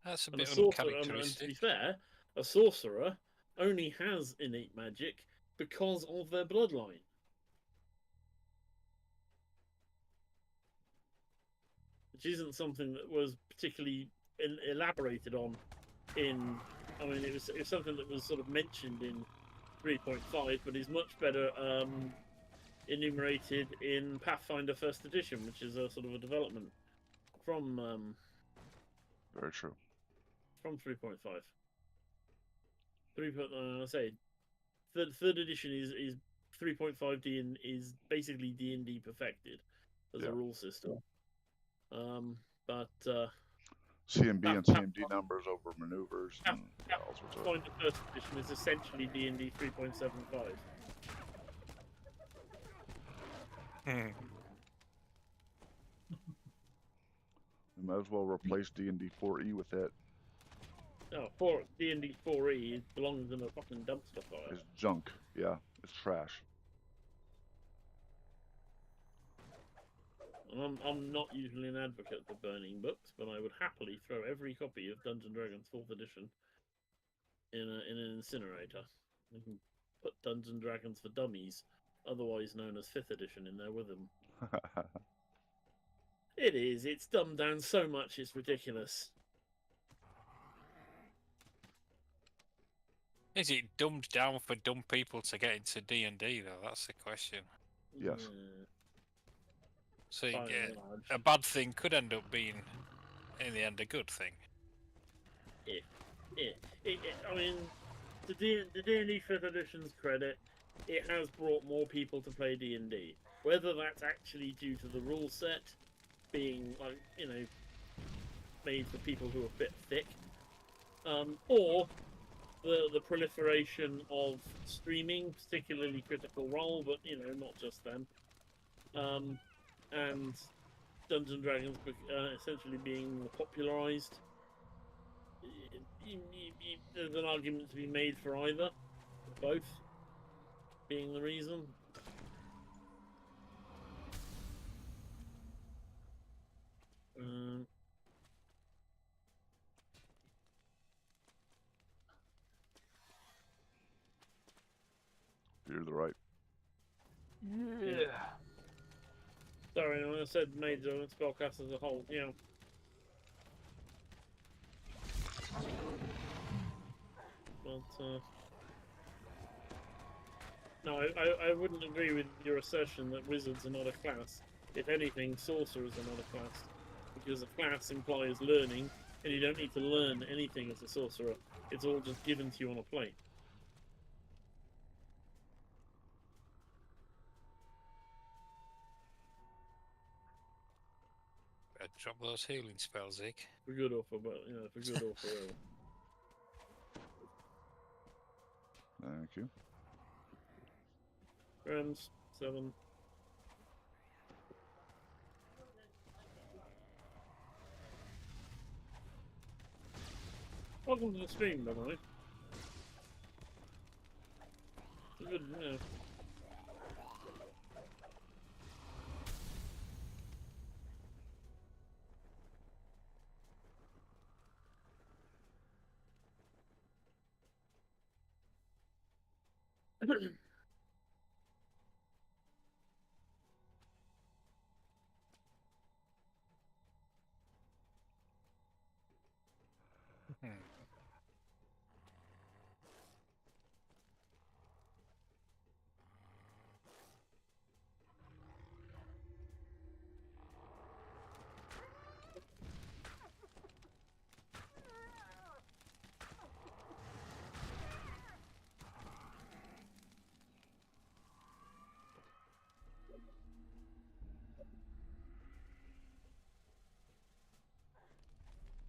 That's a And bit and uncharacteristic. to be fair, a sorcerer only has innate magic because of their bloodline. Which isn't something that was particularly elaborated on in I mean, it was something that was sort of mentioned in 3.5, but is much better enumerated in Pathfinder First Edition, which is a sort of a development from Very true. 3.5. I say third edition is 3.5 D and is basically D&D perfected as a rule system. But CMB and CMD numbers over maneuvers and all sorts of. Pathfinder First Edition is essentially D&D 3.75. We might as well replace D&D 4E with it. No, D&D 4E belongs in a fucking dumpster fire. It's junk. Yeah, it's trash. I'm not usually an advocate for burning books, but I would happily throw every copy of Dungeons & Dragons 4th edition in an incinerator. You can put Dungeons & Dragons for Dummies, otherwise known as 5th edition, in there with them. It is. It's dumbed down so much, it's ridiculous. Is it dumbed down for dumb people to get into D&D though? That's the question. Yes. Yeah. So By and large. a bad thing could end up being, in the end, a good thing. I mean, to D&D 5th edition's credit, it has brought more people to play D&D. Whether that's actually due to the rule set being, like, you know, made for people who are a bit thick, or the proliferation of streaming, particularly Critical Role, but, you know, not just them, and Dungeons & Dragons essentially being popularised. There's an argument to be made for either, both being the reason. You're the right. Yeah. Sorry, I said major spellcast as a whole. Yeah. But no, I wouldn't agree with your assertion that wizards are not a class. If anything, sorcerers are not a class, because a class implies learning, and you don't need to learn anything as a sorcerer. It's all just given to you on a plate. Better drop those healing spells, Zeke. For good or for bad, you know, for good or for ill. Thank you. Friends, 7. Welcome to the stream, by the way. It's a good, yeah.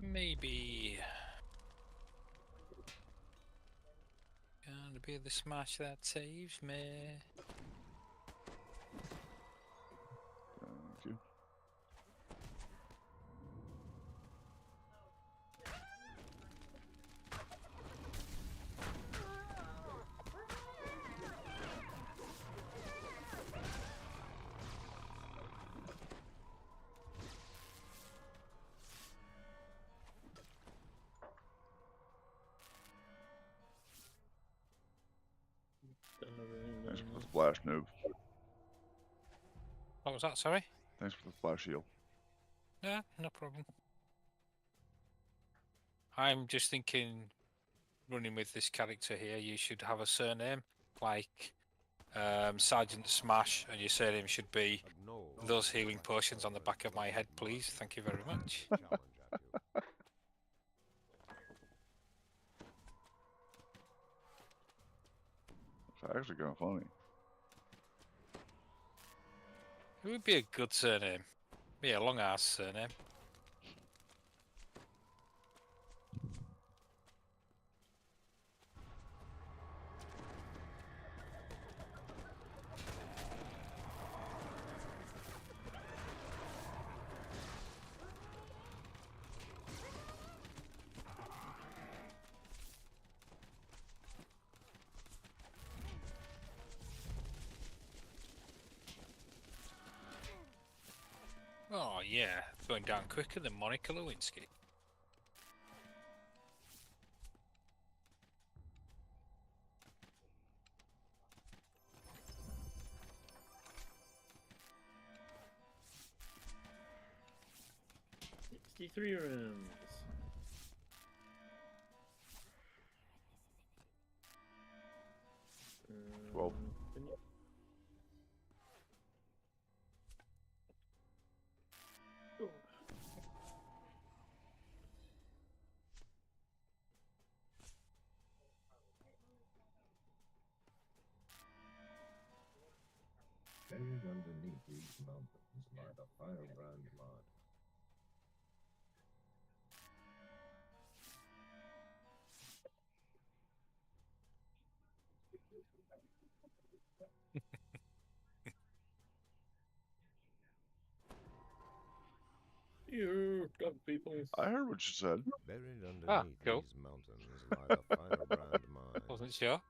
Maybe. Gonna be the smash that saves me. Thank you. Thanks for the splash, noob. What was that, sorry? Thanks for the splash heal. Yeah, no problem. I'm just thinking running with this character here, you should have a surname like Sergeant Smash, and your surname should be those healing potions on the back of my head, please. Thank you very much. It's actually kind of funny. It would be a good surname. Be a long ass surname. Oh yeah, it's going down quicker than Monica Lewinsky. $63 rounds. Well, Buried underneath these mountains lie the firebrand mine. You dog people. I heard what you said. Buried underneath cool. these mountains lie the firebrand mine. Wasn't sure.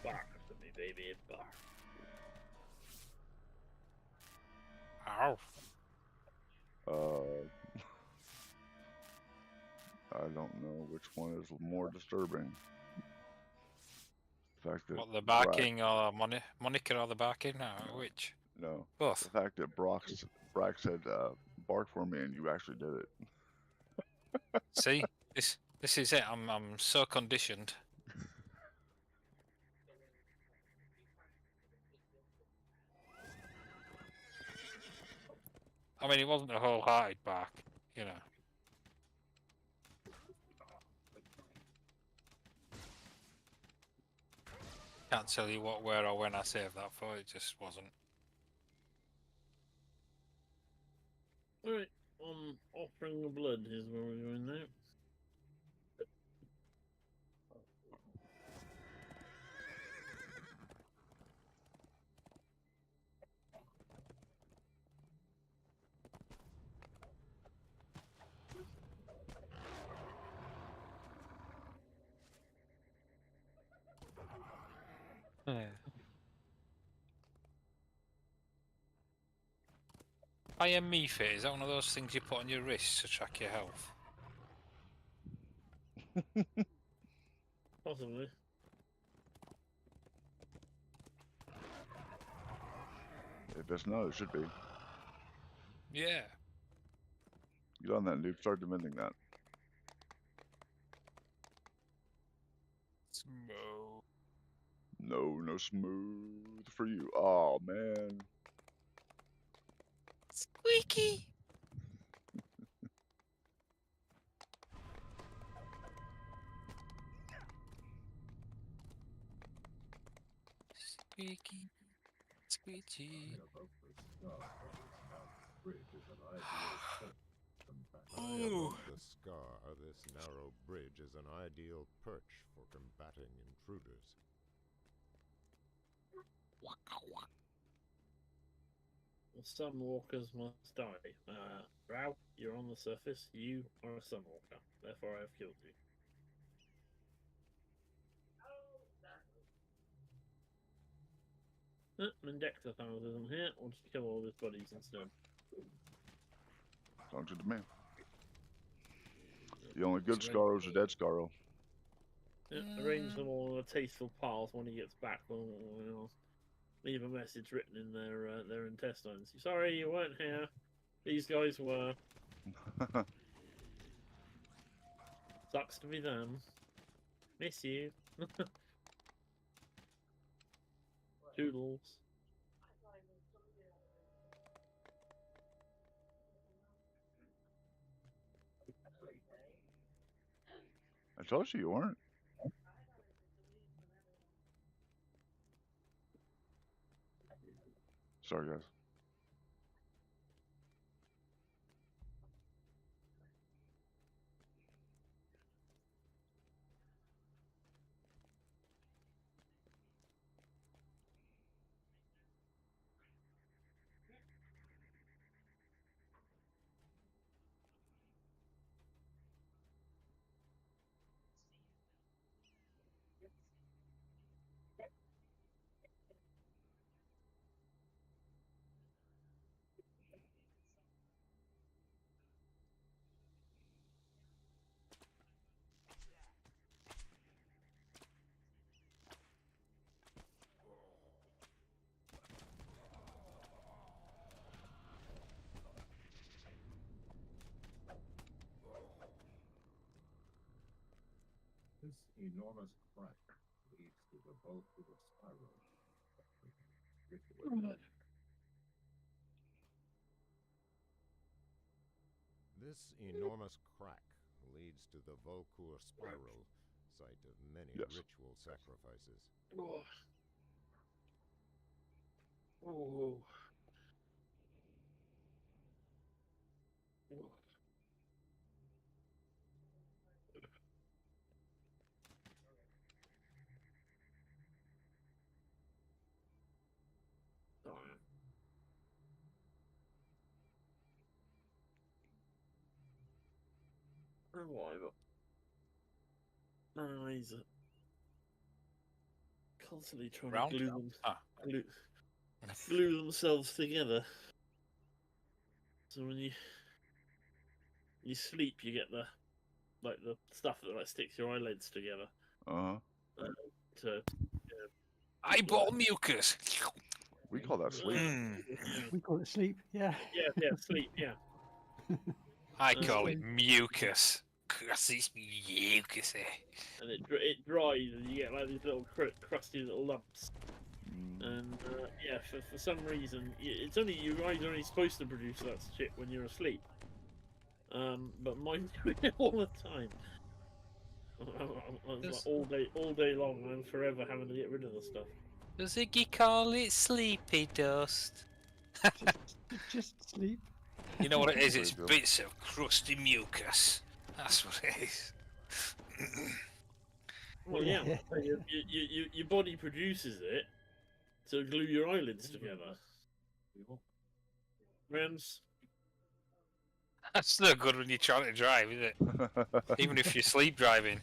Bark to me, baby, bark. Ow. I don't know which one is more disturbing. The fact that What, the barking or Monica or the barking? No, which? no, Both. the fact that Brack said bark for me and you actually did it. See, this is it. I'm so conditioned. I mean, it wasn't a wholehearted bark, you know. Can't tell you what, where, or when I saved that for. It just wasn't. Alright, offering the blood is where we're going now. Iron Me Fit, is that one of those things you put on your wrists to track your health? Possibly. If it's not, it should be. Yeah. Get on that, dude. Start demanding that. Smoke. No smooth for you. Oh man. Squeaky. Squeaky. Squeaky. High above the scar, this narrow bridge is an ideal perch for combating intruders. Sunwalkers must die. Rao, you're on the surface. You are a Sunwalker. Therefore, I have killed you. Menechtarun isn't here. We'll just kill all his buddies instead. Sounds good to me. The only good Scarrow is a dead Scarrow. Yeah, arrange them all in a tasteful pile. So when he gets back, we'll leave a message written in their intestines. Sorry, you weren't here. These guys were. Sucks to be them. Miss you. Doodles. I told you weren't. Sorry, guys. This enormous crack leads to the volcanic spiral. This enormous crack leads to the Volkur spiral, site of many Yes. ritual sacrifices. Oh. Oh. Why, but my eyes are constantly trying Round? to glue them, Ah. glue themselves together. So when you sleep, you get the stuff that like sticks your eyelids together. Uh huh. To Eyeball mucus. We call that sleep. Mm, We call it sleep. Yeah. yeah, sleep, yeah. I call it mucus. Cause it's mucusy. And it dries, and you get like these little crusty little lumps. Mm. And yeah, for some reason, it's only your eyes are only supposed to produce that shit when you're asleep. But mine do it all the time. It's like all day long. I'm forever having to get rid of the stuff. Does Iggy call it sleepy dust? Just sleep. You know what it is? It's Very good. bits of crusty mucus. That's what it is. Well, yeah, your body produces it to glue your eyelids together. Rams. That's no good when you're trying to drive, is it? Even if you're sleep driving.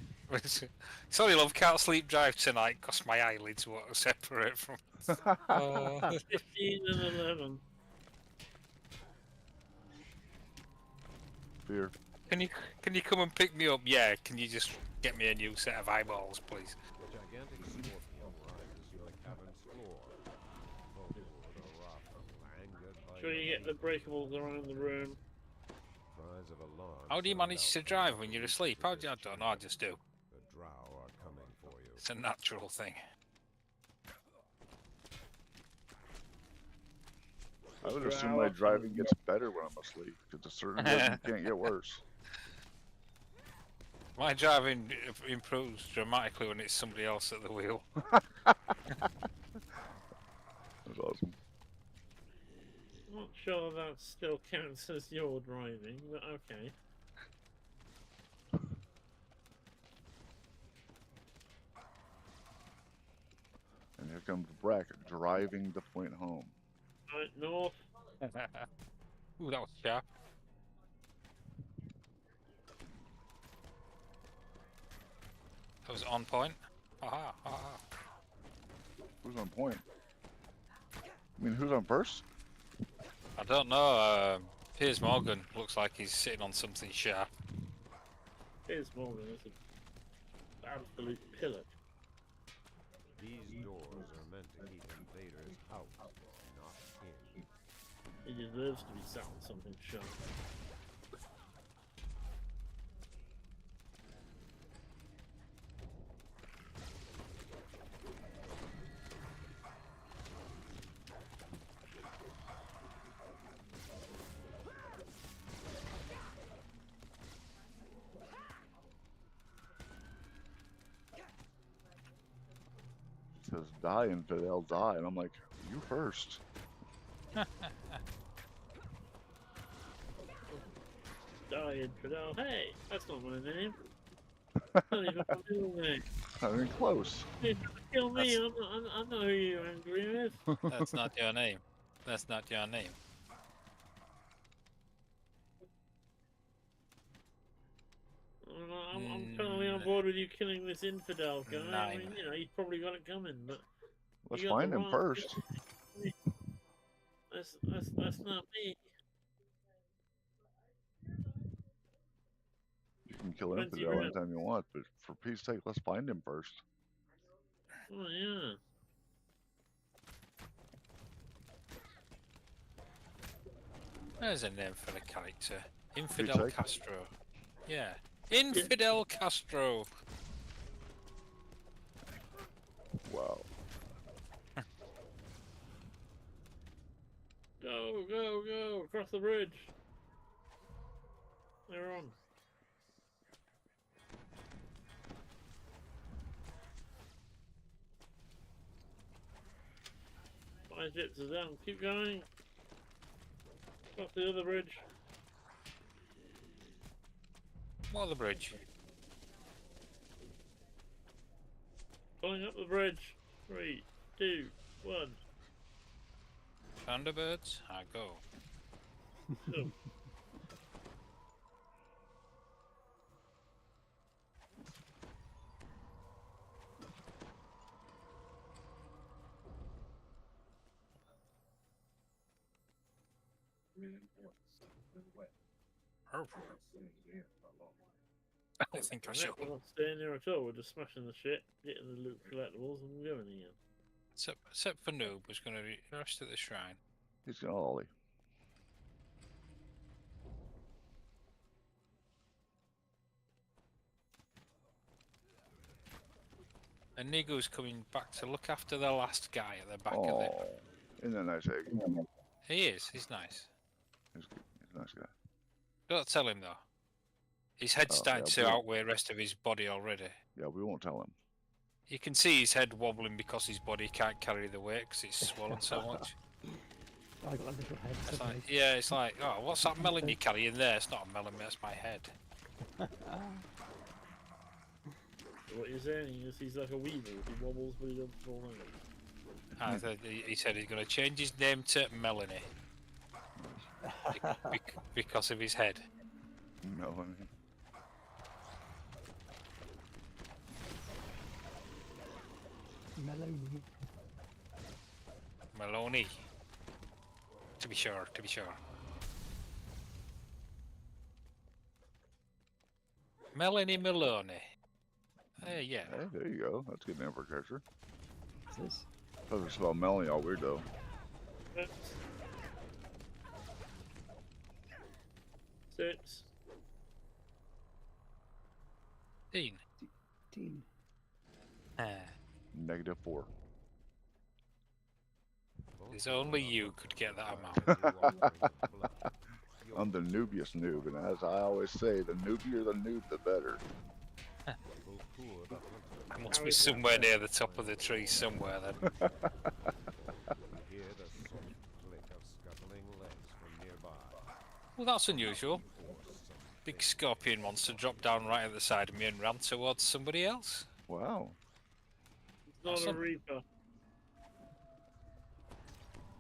Sorry, love, can't sleep drive tonight because my eyelids won't separate from. 15 and 11. Fear. Can you come and pick me up? Yeah. Can you just get me a new set of eyeballs, please? The gigantic scorpion rises your cabin's floor. Volkur the rough, angered by Sure you get the breakables around the room. cries of alarm. How do you sound manage out to from drive the when you're reaches asleep? of I this don't know. I just do. The drow are coming for you. It's a natural thing. I would assume my driving gets better when I'm asleep, because it certainly can't get worse. My driving improves dramatically when it's somebody else at the wheel. That's awesome. Not sure that still counts as your driving, but okay. And here comes Brack driving the point home. Right, north. Ooh, that was sharp. That was on point. Aha, aha. Who's on point? I mean, who's on first? I don't know. Piers Morgan looks like he's sitting on something sharp. Here's Morgan. It's an absolute pillar. These doors are meant to keep invaders out, not in. He deserves to be sat on something sharp. says die, Infidel, die. And I'm like, you first. Die, Infidel. Hey, that's not my name. Not even my middle name. I mean, close. You trying to kill me? I'm not who you're angry with. That's not your name. That's not your name. I'm totally on board with you killing this infidel guy. I mean, 9. you know, he's probably got it coming, but Let's you got find the him wrong- first. That's not me. You can kill Plenty Infidel room. anytime you want, but for Pete's sake, let's find him first. Oh yeah. There's a name for the character. Infidel sake. Castro. Yeah. Infidel Castro. Wow. Go, go, go! Across the bridge. They're on. My jets are down. Keep going. Across the other bridge. What other bridge? Pulling up the bridge. 3, 2, 1. Thunderbirds? I go. Go. Oh, I think I We're shall. not staying here at all. We're just smashing the shit, getting the loot collectibles, and going again. Except for Noob, who's going to rest at the shrine. He's gonna ollie. And Nigu's coming back to look after the last guy at the back of it. Oh, isn't that nice, Egg? He is. He's nice. He's good. He's a nice guy. Don't tell him though. His head's Oh, starting yeah, to we won't. outweigh the rest of his body already. Yeah, we won't tell him. You can see his head wobbling because his body can't carry the weight because it's swollen so much. I got a little head. It's suddenly. like, yeah, it's like, oh, what's that melon you're carrying there? It's not a melon, that's my head. What you're saying is he's like a weevil. He wobbles, but he doesn't fall over. I thought he said he's going to change his name to Melanie because of his head. Melanie. Meloni. Maloney. To be sure, to be sure. Melanie Maloney. Yeah. Hey, there you go. That's a good name for a character. What's this? Doesn't spell Melanie all weird though. Oops. 6. Dean. Dean. -4. There's only you could get that amount. I'm the noobiest noob, and as I always say, the noobier the noob, the better. I must be somewhere near the top of the tree somewhere then. Well, that's unusual. Big scorpion monster dropped down right at the side of me and ran towards somebody else. Wow. It's not a Awesome. reaper.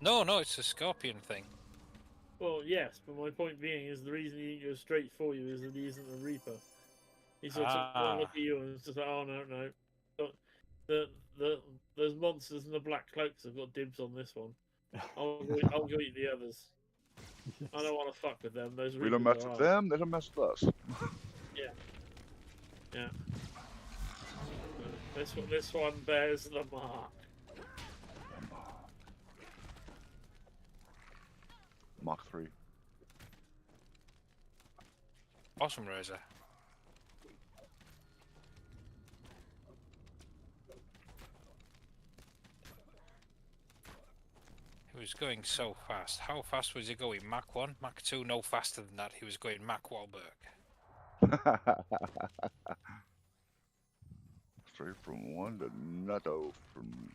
No, it's a scorpion thing. Well, yes, but my point being is the reason he didn't go straight for you is that he isn't a reaper. He sort of took one look at you and was just like, oh no. Those monsters in the black cloaks have got dibs on this one. I'll go eat the others. I don't want to fuck with them. Those We don't mess with them, they don't mess with us. Yeah. This one bears the mark. Mach 3. Awesome Razor. He was going so fast. How fast was he going? Mach 1? Mach 2? No faster than that. He was going Mach Wahlberg. That's Straight from one to another. From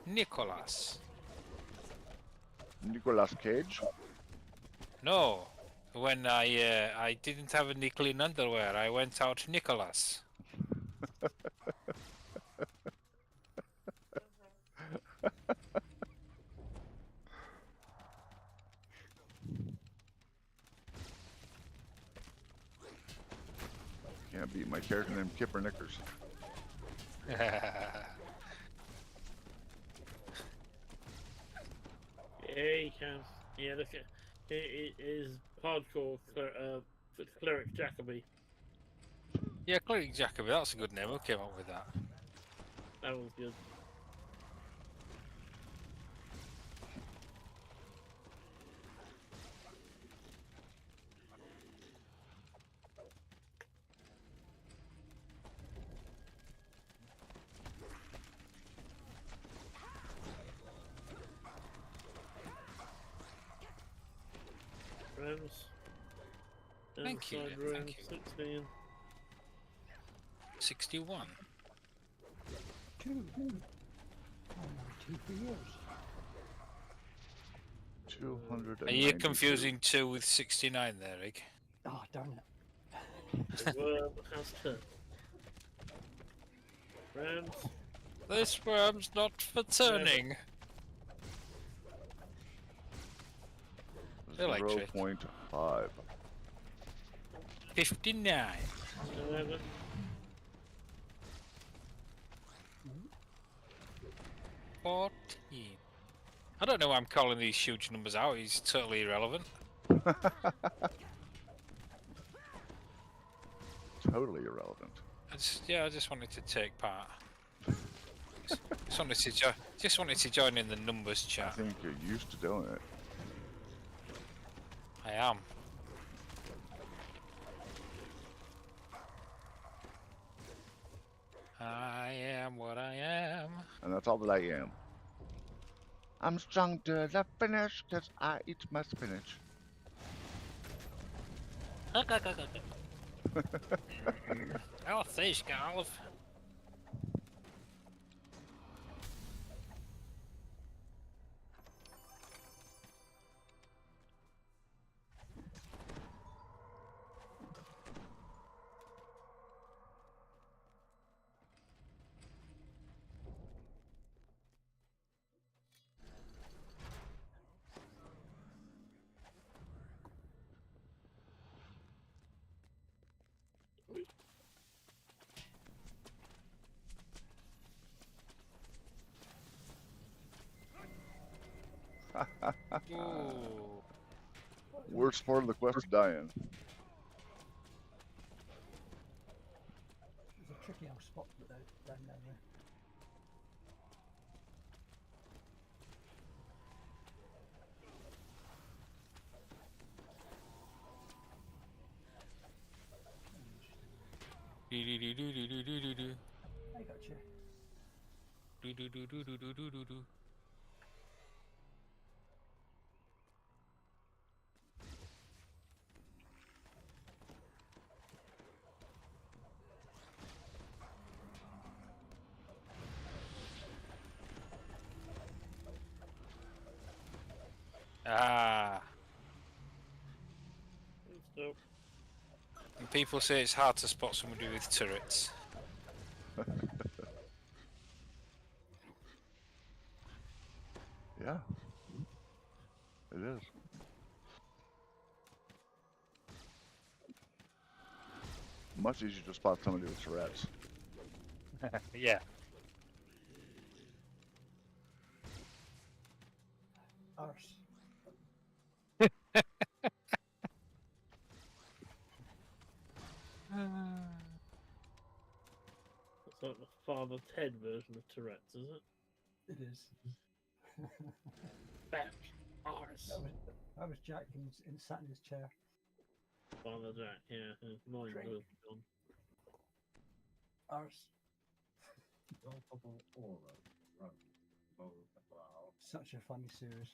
Nicholas. Nicolas Cage. No, when I didn't have any clean underwear, I went out Nicholas. Can't beat my character named Kipper Knickers. Yeah, you can. Yeah, look at it is hardcore cleric Jacoby. Yeah, Cleric Jacoby, that's a good name. Who came up with that? That was good. Rams. Thank you, Inside yeah, room, thank you. 16. 61. 2. Oh, no, 2 for yours. 200. Are you confusing 2 with 69 there, Rick? Oh, darn it. The worm has turned. Rams. This worm's not for turning. Electric. 0.5. 59. 11. Mm-hmm. 14. I don't know why I'm calling these huge numbers out. It's totally irrelevant. Totally irrelevant. I just wanted to take part. Just wanted to join in the numbers I chat. think you're used to doing it. I am. I am what I am. And that's all that I am. I'm strong to the finish because I eat my spinach. Oh, fish, Golf. Ooh. Worst part of the quest to die in. There's a tricky old spot down there. Do-do-do-do-do-do-do-do. I got you. Do-do-do-do-do-do-do-do. Ah. So, And people say it's hard to spot somebody with turrets. Yeah. It is. Much easier to spot somebody with Tourette's. Yeah. Arse. it's like the Father Ted version of Tourette's, is it? It is. Back. Arse. That was Jack in sat in his chair. Father Jack, yeah. His mind Drink. was gone. Arse. Palpable aura runs below the brow. Such a funny series.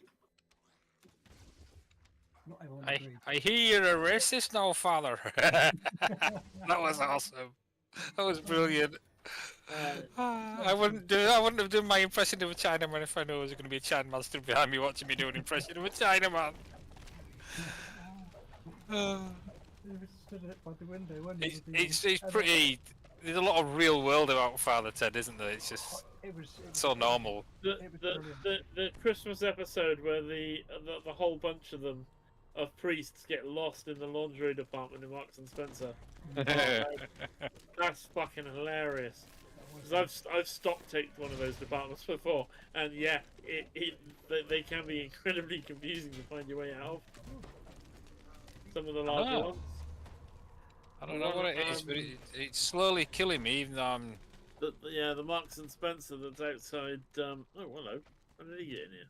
Not everyone I agreed. I hear you're a racist now, father. That was awesome. That was brilliant. I wouldn't have done my impression of a Chinaman if I knew there was going to be a Chinaman stood behind me watching me do an impression of a Chinaman. He was stood by the window, wasn't he, It's with the, pretty. There's a lot of real world about Father Ted, isn't there? It's just It was so normal. The, It was the, brilliant. the Christmas episode where the whole bunch of them, of priests, get lost in the lingerie department in Marks and Spencer. That's fucking hilarious. Because I've stock taped one of those departments before, and yeah, they can be incredibly confusing to find your way out of. Some of the larger know. ones. I don't know what it is, but it's slowly killing me, even though I'm. Yeah, the Marks and Spencer that's outside. Oh, hello. How did he get in here?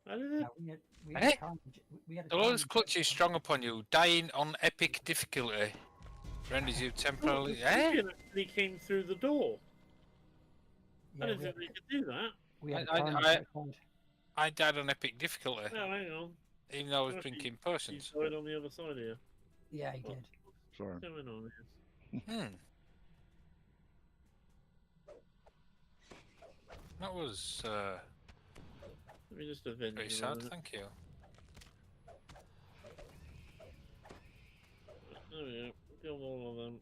How did it? Yeah, we Eh? had time. We had a The Lord's time- clutch is strong upon you. Dying on epic difficulty renders you temporarily. Oh, Eh? the actually came through the door. I Yeah, didn't think they could do that. we had I- a time. I- I died on epic difficulty, Oh, hang on. even though I was Well, drinking He potions. died on the other side here. Yeah, he did. Sorry. What's going on here? That was Let me just avenge very him a sad. minute. Thank you. There we go. Killed all of them.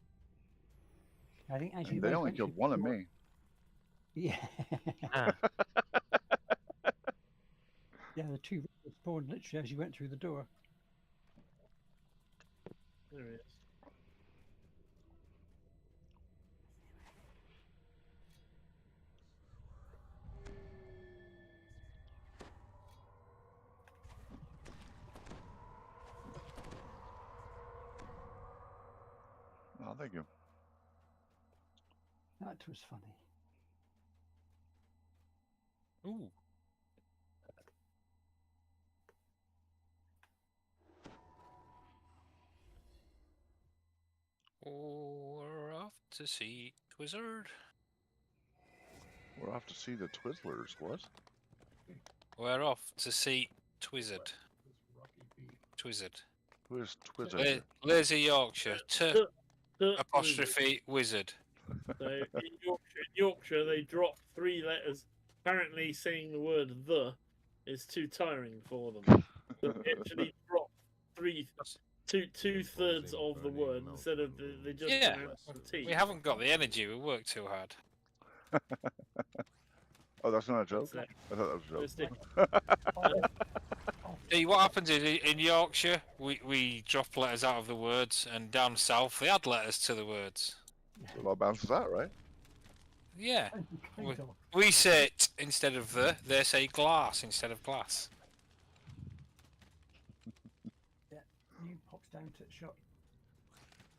I think as you And they went only back killed to one of the- me. Yeah. Yeah, the two spawned literally as you went through the door. There he is. Oh, thank you. That was funny. Ooh. Oh, we're off to see Twizzard. We're off to see the Twizzlers. What? We're off to see Twizzard. This rocky beat. Twizzard. Who is Twizzler? Lazy Yorkshire. The Apostrophe wizard. So in Yorkshire, they drop 3 letters. Apparently, saying the word "the" is too tiring for them. So they actually drop two-thirds of the word instead of they just Yeah. pronounce the T. We haven't got the energy. We work too hard. Oh, that's not a joke? That's I thought that was a Just joke. See, what happens is in Yorkshire, we drop letters out of the words, and down south they add letters to the words. It all bounces out, right? Yeah. Kind of. We say it instead of the, they say glass instead of glass. You pops down to the shop.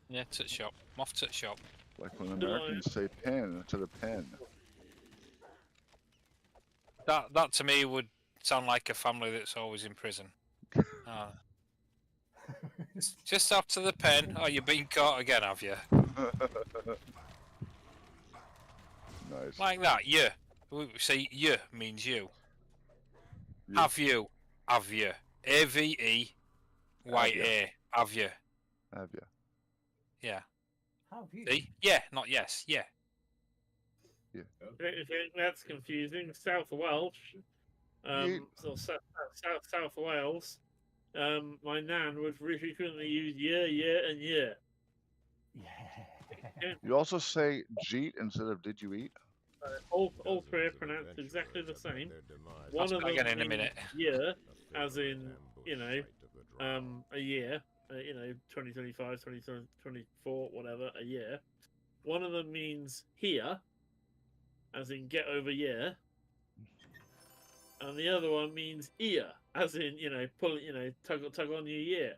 Yeah, to the shop. Off to the shop. Like when Americans say pen instead of pen. That to me would sound like a family that's always in prison. Just after the pen. Oh, you've been caught again, have you? Nice. Like that, you. We say you means you. You. Have you? Have you? AVEYA. Have you? Have you? Yeah. How have you? See? Yeah, not yes. Yeah. If you think that's confusing, South Welsh, so South Wales, my nan would frequently use yeah, and yeah. Yeah. You also say jeet instead of did you eat? All three are pronounced exactly the same. One of them Again in a means minute. year, as in, you know, a year, 2025, 2024, whatever, a year. One of them means here, as in get over year. And the other one means ear, as in, pull, tug on your year.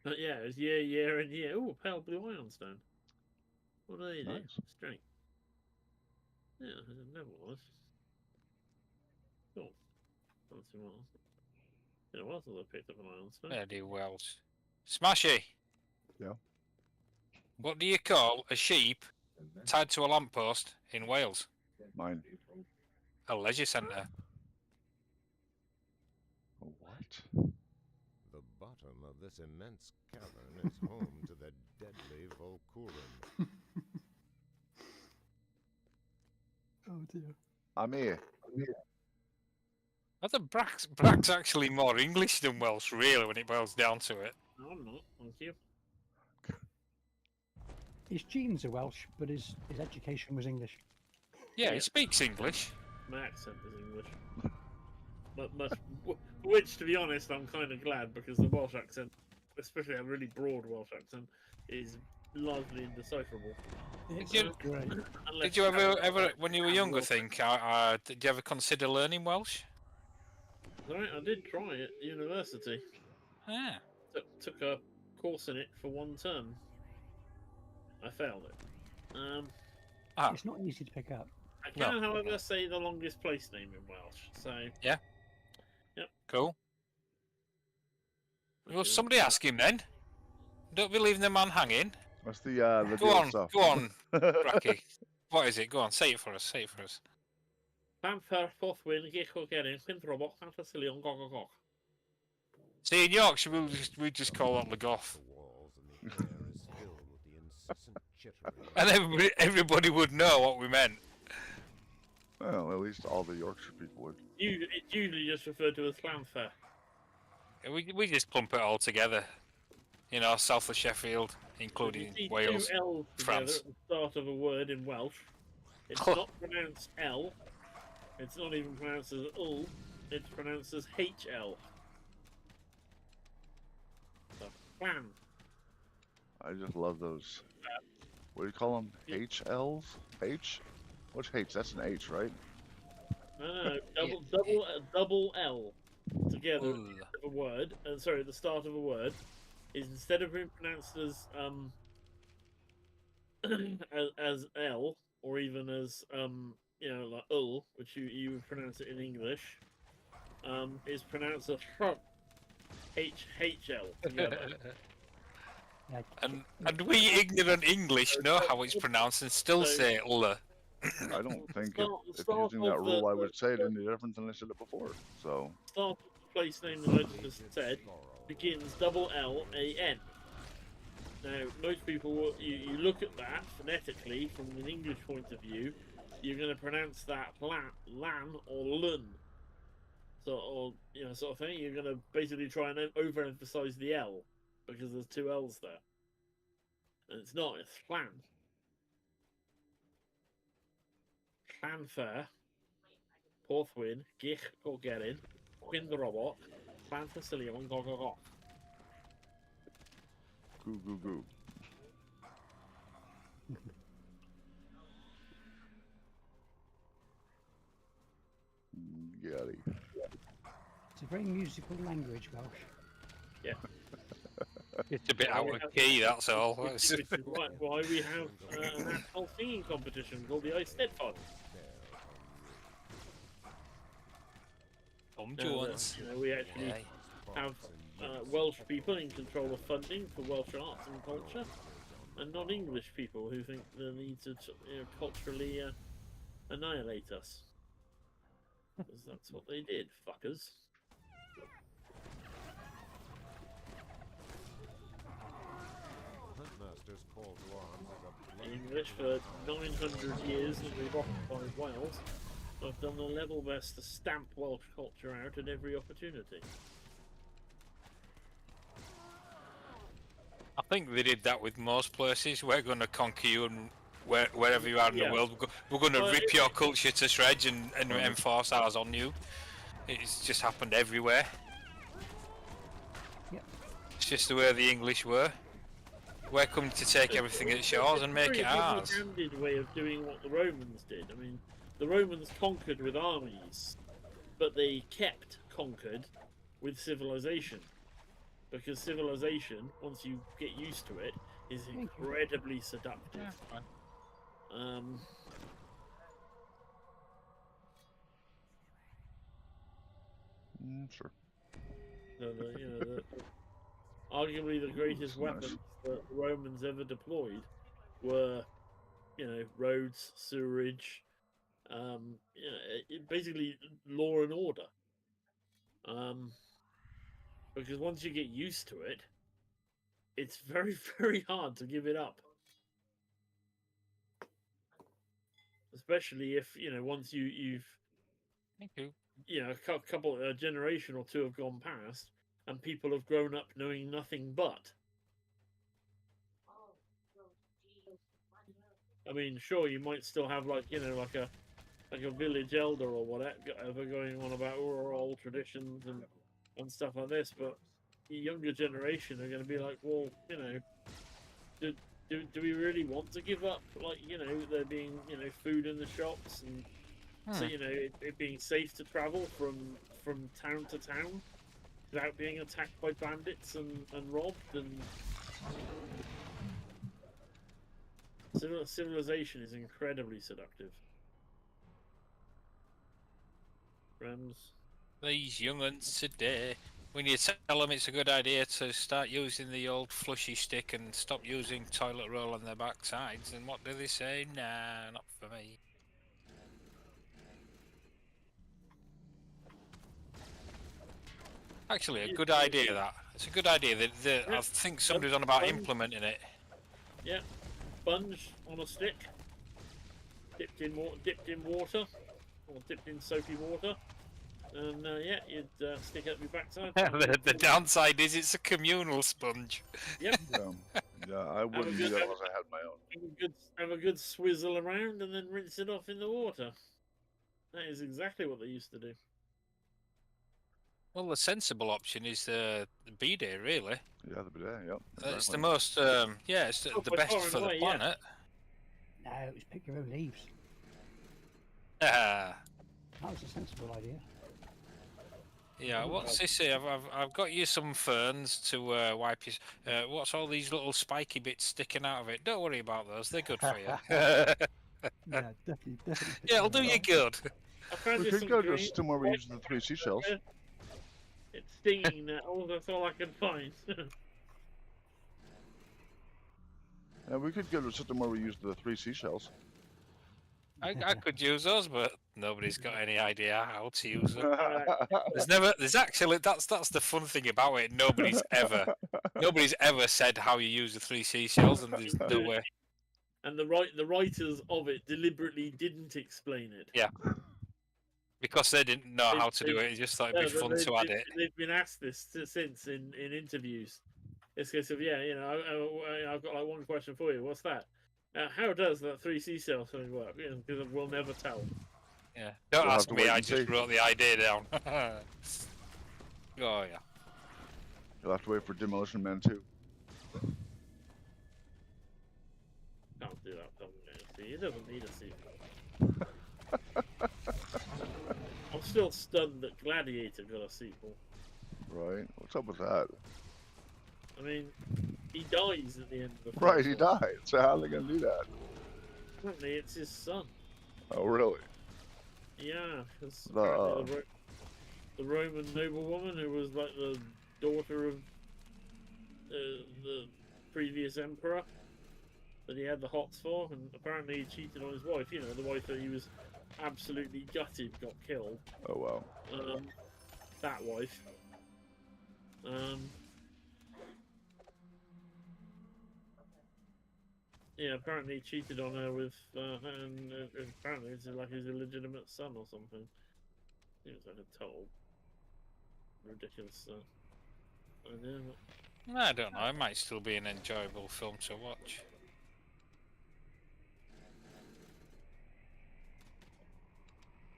But yeah, it's year, and year. Oh, pale blue ironstone. What do they do? Nice. Strength. Yeah, it never was. Cool. Let's see what else. Yeah, what else have I picked up an ironstone? Bloody Welsh. Smashy. Yeah. What do you call a sheep tied to a lamppost in Wales? Mine. A leisure centre. A what? The bottom of this immense cavern is home to the deadly Volkurin. Oh dear. I'm here. I think Brack's actually more English than Welsh, really, when it boils down to it. No, I'm not. Thank you. His genes are Welsh, but his education was English. Yeah, Yeah. he speaks English. My accent is English. Which, to be honest, I'm kind of glad because the Welsh accent, especially a really broad Welsh accent, is largely indecipherable. It's you- great. Did you ever, when you were younger, think, did you ever consider learning Welsh? Right, I did try it at university. Ah. Took a course in it for one term. I failed it. It's not easy to pick up. I can, No. however, say the longest place name in Welsh. So Cool. Well, Okay. somebody ask him then. Don't be leaving the man hanging. That's the Go deal on, stuff. go on, Bracky. What is it? Go on, say it for us. Say it for us. Pamper, Porthwyn, Gicho Gerin, Quintrobok, Fantasilion, Gogogok. See, in Yorkshire, we just call that Lagoff. The walls and the air is filled with the incessant chittering. And everybody would know what we meant. Well, at least all the Yorkshire people would. It's usually just referred to as Clanfair. We just clump it all together. You know, south of Sheffield, including If you see Wales. two L's together France. at the start of a word in Welsh, it's not pronounced L. It's not even pronounced as ul. It's pronounced as HL. So, plan. I just love those. What do you call them? HLs? H? What's H? That's an H, right? No, double L together Ul. at the end of a word. Sorry, at the start of a word is instead of being pronounced as as L or even as like ul, which you would pronounce it in English, is pronounced as HL together. Yeah, And we ignorant English know how it's pronounced and still say L. I don't think Start- if start using that of rule, the- I would say it any different than I said it before. So, Start of the place name that I just said begins double L-A-N. Now, most people, you look at that phonetically from an English point of view, you're going to pronounce that lan or lun. So, or, sort of thing. You're going to basically try and overemphasize the L because there's two L's there. And it's not, it's plan. Llanfair, Porthwyn, Gich Gorgerin, Quindrobot, Llanfasilion, Gogogok. goo goo goo. Yaddy. it's a very musical language, Welsh. Yeah. It's a bit out of key, that's all. Which is why we have a national singing competition called the Eisteddfod. Tom Now Jones. that, we actually have Welsh people in control of funding for Welsh arts and culture, and non-English people who think they need to culturally annihilate us. Because that's what they did, fuckers. Huntmasters call to arms as a bloody English for 900 years that we've occupied Wales. I've done the level best to stamp Welsh culture out at every opportunity. I think they did that with most places. We're going to conquer you, and wherever you are in Yeah. the world, we're going to Well, rip your culture to shreds and enforce ours on you. It's just happened everywhere. Yep. It's just the way the English were. We're coming to take everything that's yours and make it ours. It's a very heavy-handed way of doing what the Romans did. I mean, the Romans conquered with armies, but they kept conquered with civilization. Because civilization, once you get used to it, is incredibly seductive. Sure. arguably the greatest Ooh, nice. weapons that the Romans ever deployed were, roads, sewerage, basically law and order. Because once you get used to it, it's very, very hard to give it up. Especially if once you've Thank you. a generation or two have gone past, and people have grown up knowing nothing but. I mean, sure, you might still have like a village elder or whatever going on about old traditions and stuff like this, but the younger generation are going to be like, well, do we really want to give up there being food in the shops and so it being safe to travel from town to town without being attacked by bandits and robbed and civilization is incredibly seductive. Friends. These young'uns today, when you tell them it's a good idea to start using the old flushy stick and stop using toilet roll on their backsides, and what do they say? Nah, not for me. Actually, a good idea that. It's a good idea. I think somebody's on about implementing it. Yeah, sponge on a stick, dipped in water, or dipped in soapy water, and you'd stick it up your backside. The downside is it's a communal sponge. Yep. Yeah, I wouldn't do that unless I had my own. Have a good swizzle around and then rinse it off in the water. That is exactly what they used to do. Well, the sensible option is the bidet, really. Yeah, the bidet, yep. Exactly. It's the most, it's the best for the planet. No, it was pick your own leaves. That was a sensible idea. Yeah, what's this here? I've got you some ferns to wipe your... what's all these little spiky bits sticking out of it? Don't worry about those, they're good for you. Yeah, definitely. Yeah, it'll do you good. We could go to a system where we use the 3 seashells. It's stinging now, that's all I can find. Yeah, we could go to a system where we use the 3 seashells. I could use those, but nobody's got any idea how to use them. There's actually, that's the fun thing about it. Nobody's ever said how you use the 3 seashells, and there's no way. And the writers of it deliberately didn't explain it. Yeah. Because they didn't know how to do it, they just thought it'd be fun to add it. They've been asked this since in interviews. It's a case of, I've got like one question for you. What's that? How does that 3 seashell thing work? Because we'll never tell. Yeah, don't ask me, I just wrote the idea down. Oh, yeah. You'll have to wait for Demolition Man 2. Can't do that. See, it doesn't need a sequel. I'm still stunned that Gladiator got a sequel. Right? What's up with that? I mean, he dies at the end of the film. Right, he died. So how are they going to do that? Apparently, it's his son. Oh, really? Yeah, because the Roman noblewoman who was like the daughter of the previous emperor that he had the hots for, and apparently he cheated on his wife. The wife that he was absolutely gutted got killed. Oh, wow. That wife. Yeah, apparently he cheated on her with, and apparently it's like his illegitimate son or something. It was like a total ridiculous idea. I don't know, it might still be an enjoyable film to watch.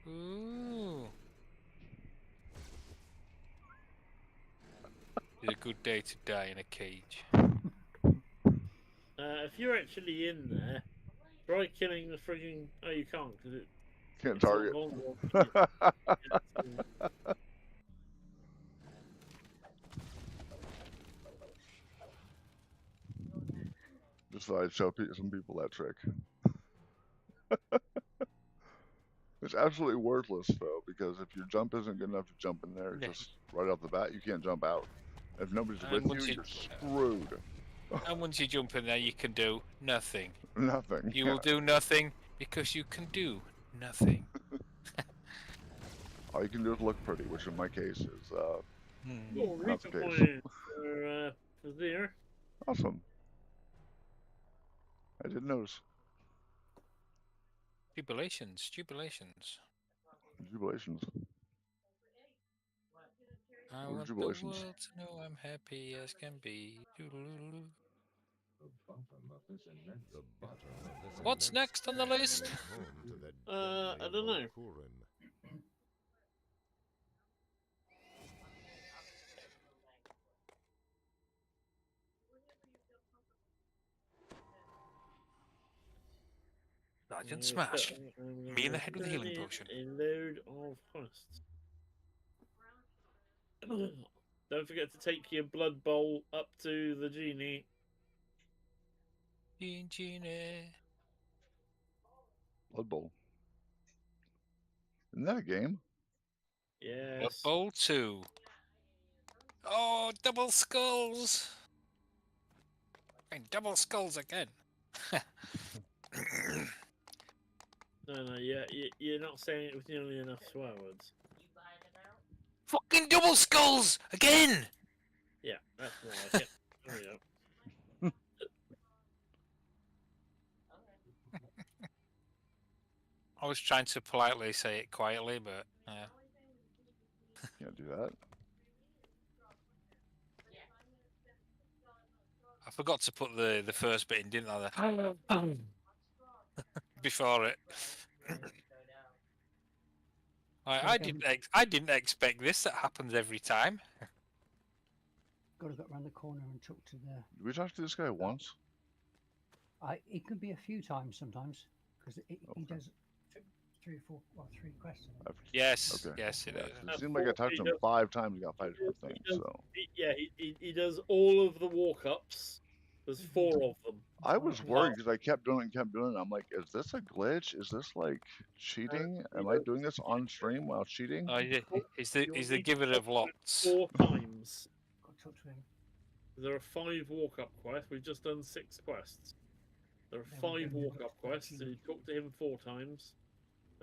Ooh. It's a good day to die in a cage. If you're actually in there, try killing the frigging... Oh, you can't, because it... Can't target. Just thought I'd show some people that trick. It's absolutely worthless, though, because if your jump isn't good enough to jump in there, just right off the bat, you can't jump out. If nobody's And with once you, you- you're screwed. And once you jump in there, you can do nothing. Nothing. You will do nothing because you can do nothing. All you can do is look pretty, which in my case is Hmm. Oh, Not the Reaper case. point for there. awesome. I didn't notice. Jubilations, jubilations. Jubilations. I What are want jubilations? the world to know I'm happy as can be. Doodle-oo-oo. The bottom of this immense The bottom of this What's immense next on the pit list? is home to the I deadly don't know. Volkurin. Sergeant Smash. Me in the head with the healing potion. A load of quests. Don't forget to take your blood bowl up to the genie. Genie. Blood Bowl. Isn't that a game? Blood Yes. Bowl 2. Oh, double skulls! And double skulls again. No, you're not saying it with nearly enough swear words. Fucking double skulls again! Yeah, that's more like it. There we go. I was trying to politely say it quietly, but Can't do that. I forgot to put the first bit in, didn't I? Before it. I didn't expect this. That happens every time. Got to go around the corner and talk to the. Did we talk to this guy once? It can be a few times sometimes because he Okay. does three or four, well, 3 questions. Yes, Okay. yes, it is. It seemed like I talked to him 5 times and got 5 different things, so. He does all of the walk-ups. There's 4 of them. I was worried because I kept doing it and kept doing it. I'm like, is this a glitch? Is this like cheating? Am I doing this on stream while cheating? Oh, he's the You'll giver need of to lots. 4 times. Got to talk to him. There are 5 walk-up quests. We've just done 6 quests. There are Then we 5 go to walk-up quests. So you talk to him 4 times,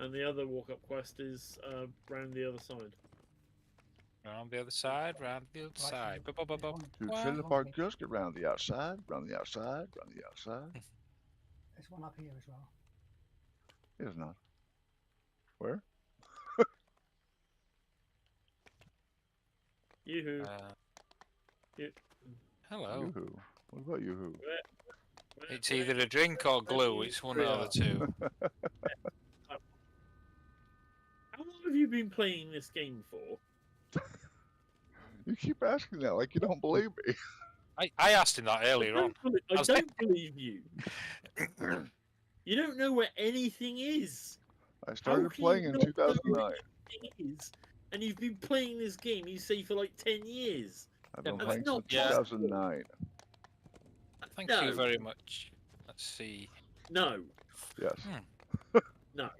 and the other walk-up quest is round the other side. Round the other side, round the other side. so Bup, bup, bup, bup. To Well, Trailer Park Kiosk, get round the outside, round the outside, round the outside. There's one up here as well. It is not. Where? Yoo-hoo. Hello. Yoo-hoo. What about Yoo-hoo? It's either a drink or glue. It's one or the two. How long have you been playing this game for? You keep asking that like you don't believe me. I asked him that earlier on. I don't believe you. You don't know where anything is. I How started can playing you in not know 2009. where anything is? And you've been playing this game, you say, for like 10 years. I've been That's playing not since possible. 2009. Thank No. you very much. Let's see. No. Yes. No.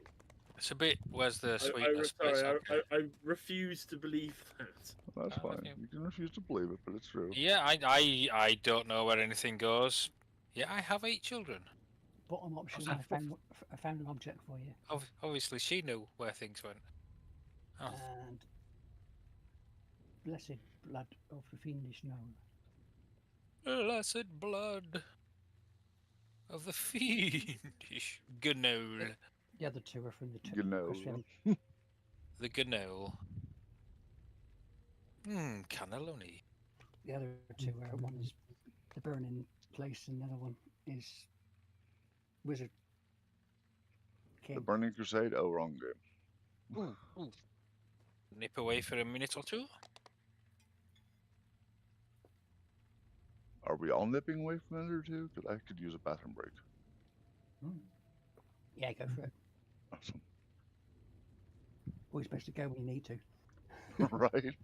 It's a bit. Where's the I, sweetness? But it's sorry, okay. I refuse to believe that. That's Oh, fine. okay. You can refuse to believe it, but it's true. Yeah, I don't know where anything goes. Yeah, I have 8 children. Bottom option, that? I found an object for you. Obviously, she knew where things went. Oh. And blessed blood of the fiendish gnome. Blessed blood of the fiendish gnoll. The other 2 are from the You know. question. The gnoll. Cannelloni. The other 2 are one is the burning place, and the other one is wizard king. The Burning Crusade? Oh, wrong game. Ooh. Nip away for a minute or two. Are we all nipping away from it or two? Because I could use a bathroom break. Yeah, go for it. Awesome. Always best to go when you need to. Right?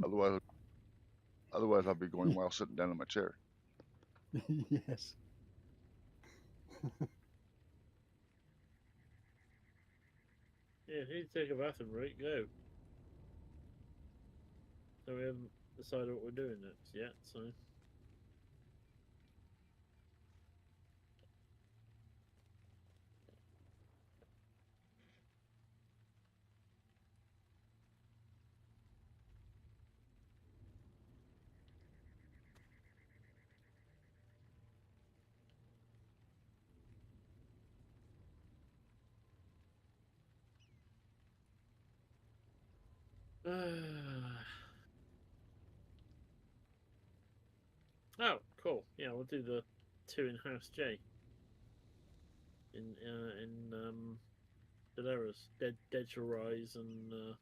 Otherwise I'll be going while sitting down in my chair. Yes. Yeah, if you need to take a bathroom break, go. So we haven't decided what we're doing next yet, so. Oh, cool. Yeah, we'll do the 2 in House J. In Dolores, Dead Shall Rise and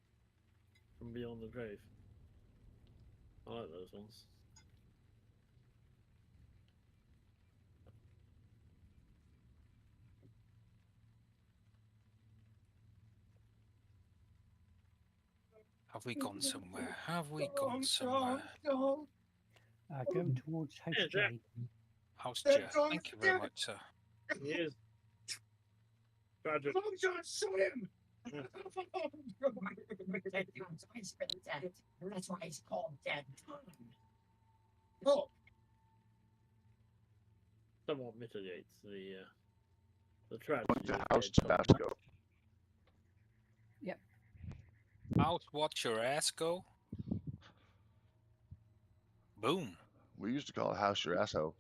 From Beyond the Grave. I like those ones. Have we gone somewhere? Have we gone somewhere? Going towards House Yeah, Jack. J. House J. Thank you very much, sir. He is. Tragic. Long John, shoot him! That's why it's called Dead. Oh, Somewhat mitigates the tragedy. Went to of House Dead Tom. Tabasco. Out, watch your ass go. Boom. We used to call it House Your Asshole.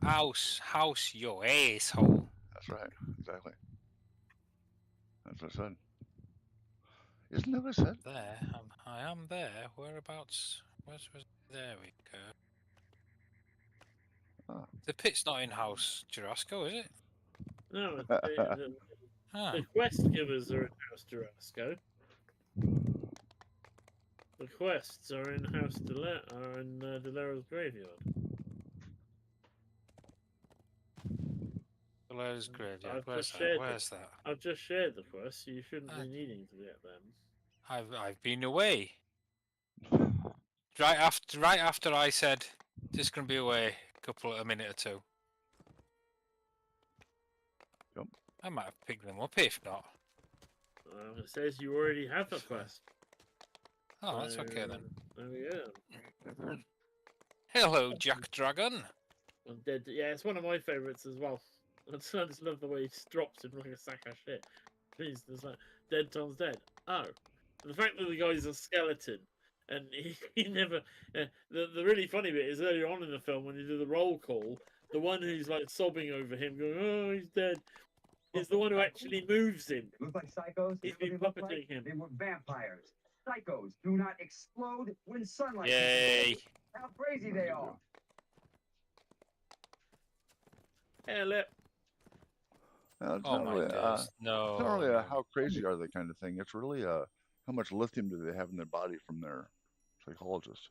House your asshole. That's right. Exactly. That's what I said. Isn't that what I said? There, I am there. Whereabouts? Where's there we go. Oh. The pit's not in House Jurasco, is it? No, Ah, the quest givers are in House Durasco. The quests are in House Delaro's graveyard. Dolores Graveyard. I've Where's just that? shared Where's that? I've just shared the quest, so you shouldn't Ah. be needing to get them. I've been away. Right after I said just gonna be away a minute or two. Yep. I might have picked them up if not. It says you already have the quest. Oh, that's okay then. There we go. Hello, Jack Dragon. Dead. Yeah, it's one of my favourites as well. I just love the way he drops him like a sack of shit. Jeez, there's like Dead Tom's dead. Oh, the fact that the guy's a skeleton and he never. The really funny bit is earlier on in the film when you do the roll call, the one who's like sobbing over him, going, "Oh, he's dead," is the one who actually moves him. Look like psychos? He's Is that what been they look puppeting like? him. They were vampires. Psychos do not explode when sunlight. Yay! How crazy they are. Hello. It's Oh not my really, days. No. it's not really a no. how crazy are they kind of thing. It's really how much lithium do they have in their body from their psychologist.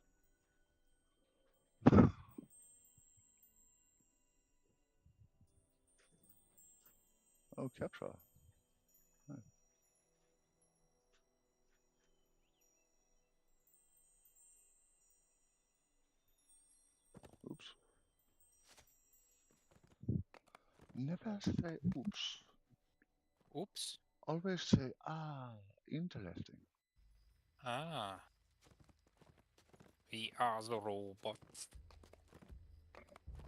Oh, Ketra. Nice. Oops. Never say oops. Oops. Always say, interesting. Ah. We are the robots.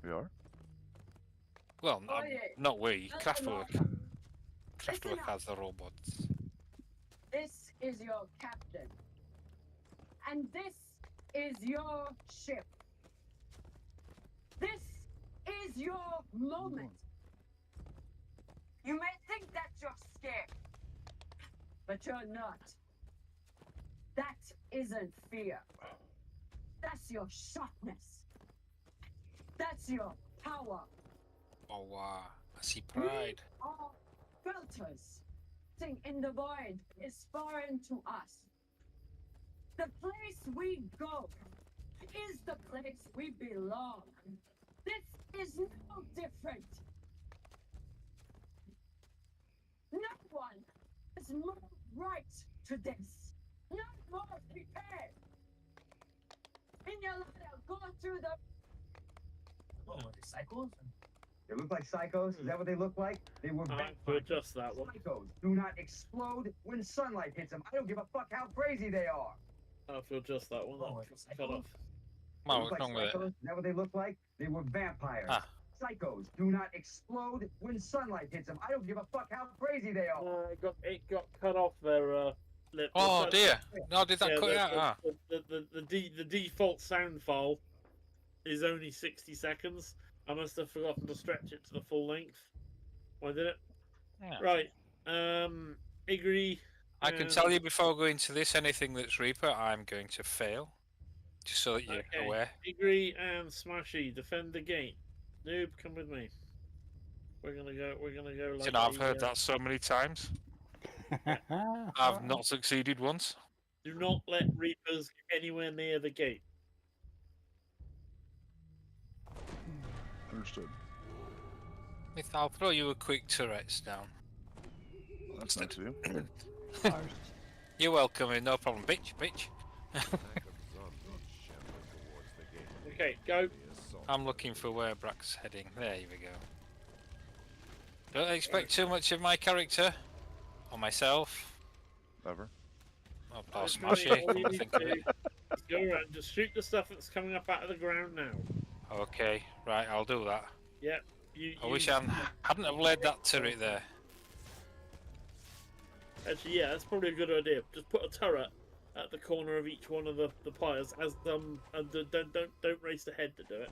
We are? Well, Oh, yeah. not we. Not Kraftwerk. the Kraftwerk Listen has the robots. This is your captain. And this is your ship. This is your moment. You may think that you're scared, but you're not. That isn't fear. That's your sharpness. That's your power. Oh, wow. I see pride. We are filters. Thing in the void is foreign to us. The place we go is the place we belong. This is no different. No one is more right to this. Not more prepared. In your ladder, go through the oh, are they cycles? They look like psychos? Is that what they look like? They were I vampires. put just that one. Psychos do not explode when sunlight hits them. I don't give a fuck how crazy they are. I feel just that one. Oh, That's it's cut off. They Well, look what's like wrong with it? psychos? Is that what they look like? They were vampires. Ah. Psychos do not explode when sunlight hits them. I don't give a fuck how crazy they are. It got cut off their lip. Oh The- dear. No, did that yeah, cut it out? Ah. the default sound file is only 60 seconds. I must have forgotten to stretch it to the full length. Why did it? Yeah. Right. Igri. I can tell you before going to this, anything that's Reaper, I'm going to fail. Just so that you're Okay. aware. Igri and Smashy defend the gate. Noob, come with me. We're gonna go. Like You know, I've heard that so many times. I've not succeeded once. Do not let Reapers get anywhere near the gate. Understood. I'll throw you a quick Tourette's down. That's nice of you. You're welcome, no problem. Bitch, bitch. Pack of zombies shambling towards the gate. Okay, go. The assault I'm looking for where Brack's heading. There we go. Don't expect too much of my character. Or myself. Ever. Or Just Smashy, really, all come you to need think to of do it. is go around. Just shoot the stuff that's coming up out of the ground now. Okay, right, I'll do that. Yep. I wish I hadn't have laid that turret there. Actually, yeah, that's probably a good idea. Just put a turret at the corner of each one of the pyres as and don't race ahead to do it.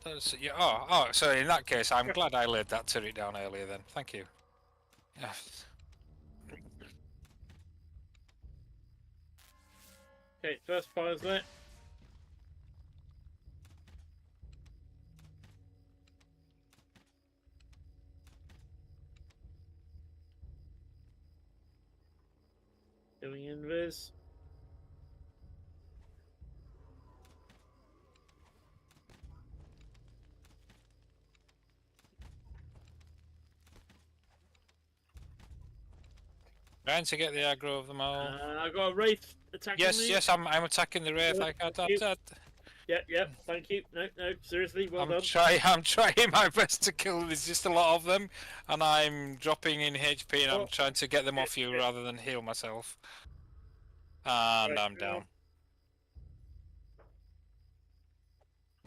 That's, yeah, oh, so in that case, I'm glad I laid that turret down earlier then. Thank you. Yeah. Okay, first pyre's lit. Doing invis. Trying to get the aggro of them all. I got a wraith attacking Yes, me. yes, I'm attacking the wraith. Yep, thank you. No, seriously, well done. I'm trying my best to kill. There's just a lot of them, and I'm dropping in HP, and I'm trying to get them off you rather than heal myself. And Right, I'm down.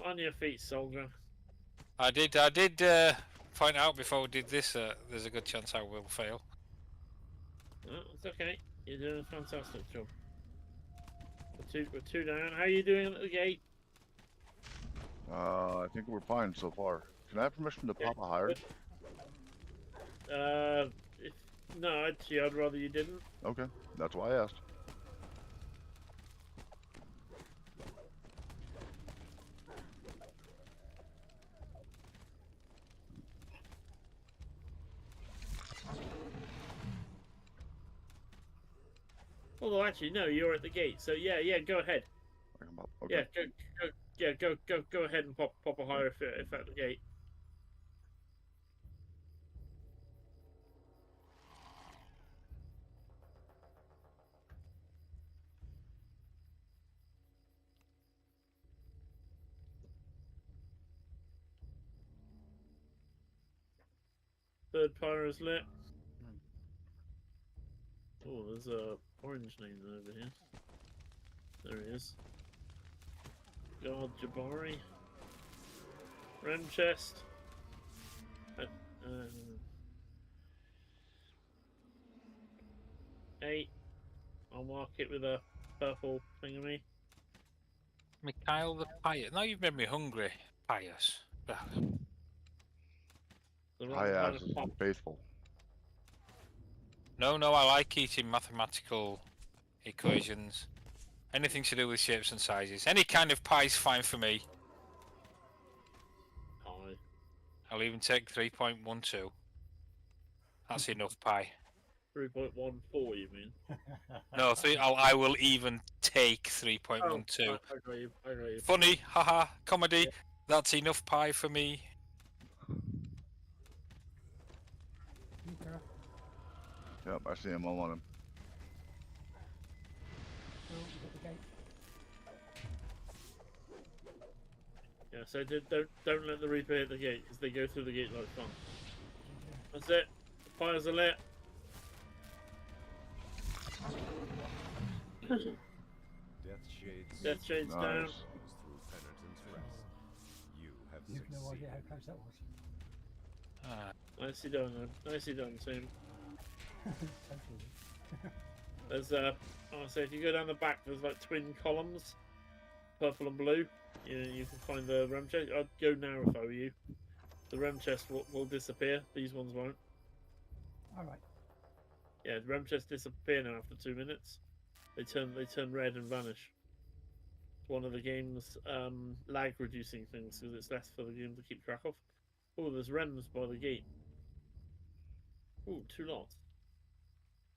On your feet, soldier. I did point out before we did this that there's a good chance I will fail. Oh, it's okay. You're doing a fantastic job. We're two down. How are you doing at the gate? I think we're fine so far. Can I have permission to pop a hire? No, actually, I'd rather you didn't. Okay, that's why I asked. Although, actually, no, you're at the gate. So yeah, go ahead. I can pop. Okay. Go ahead and pop a hire if at the gate. Third pyre is lit. Oh, there's a orange name over here. There he is. God Jabari. Ram chest. 8. I'll mark it with a purple thingamy. Mikhail the Pious. Now you've made me hungry. Pious. The wrong High kind ass of is pop. faithful. No, I like eating mathematical equations. Anything to do with shapes and sizes. Any kind of pie is fine for me. Pie. I'll even take 3.12. That's enough pie. 3.14, you mean? No, I will even take Oh, 3.12. I got you. Funny, haha, comedy. That's enough pie for me. Yep, I see him. I'm on him. Yeah, so don't let the Reaper hit the gate, because they go through the gate like fun. That's it. The fires are lit. Death Shades down. Nice. through penitence rest. You have You've no idea succeeded. how close that was. Ah, Nicely done, man. Nicely done, Tim. Totally. There's I'll say if you go down the back, there's like twin columns, purple and blue. You can find the rem chest. I'd go now if I were you. The rem chest will disappear. These ones won't. All right. Yeah, the rem chests disappear now after 2 minutes. They turn red and vanish. It's one of the game's lag reducing things because it's less for the game to keep track of. Oh, there's rems by the gate. Oh, 2 lots.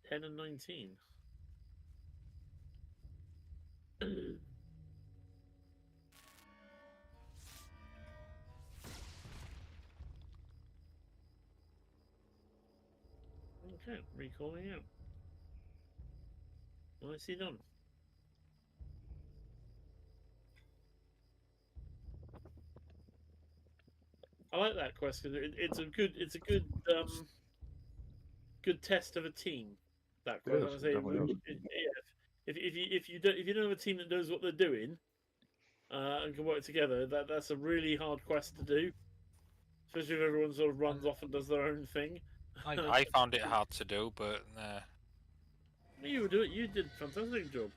10 and 19. Okay, recalling out. Nicely done. I like that quest because it's a good good test of a team. That quest, Yes, I it say, definitely is. if you don't have a team that knows what they're doing and can work together, that's a really hard quest to do. Especially if everyone sort of runs off and does their own thing. I found it hard to do, but You did a fantastic job.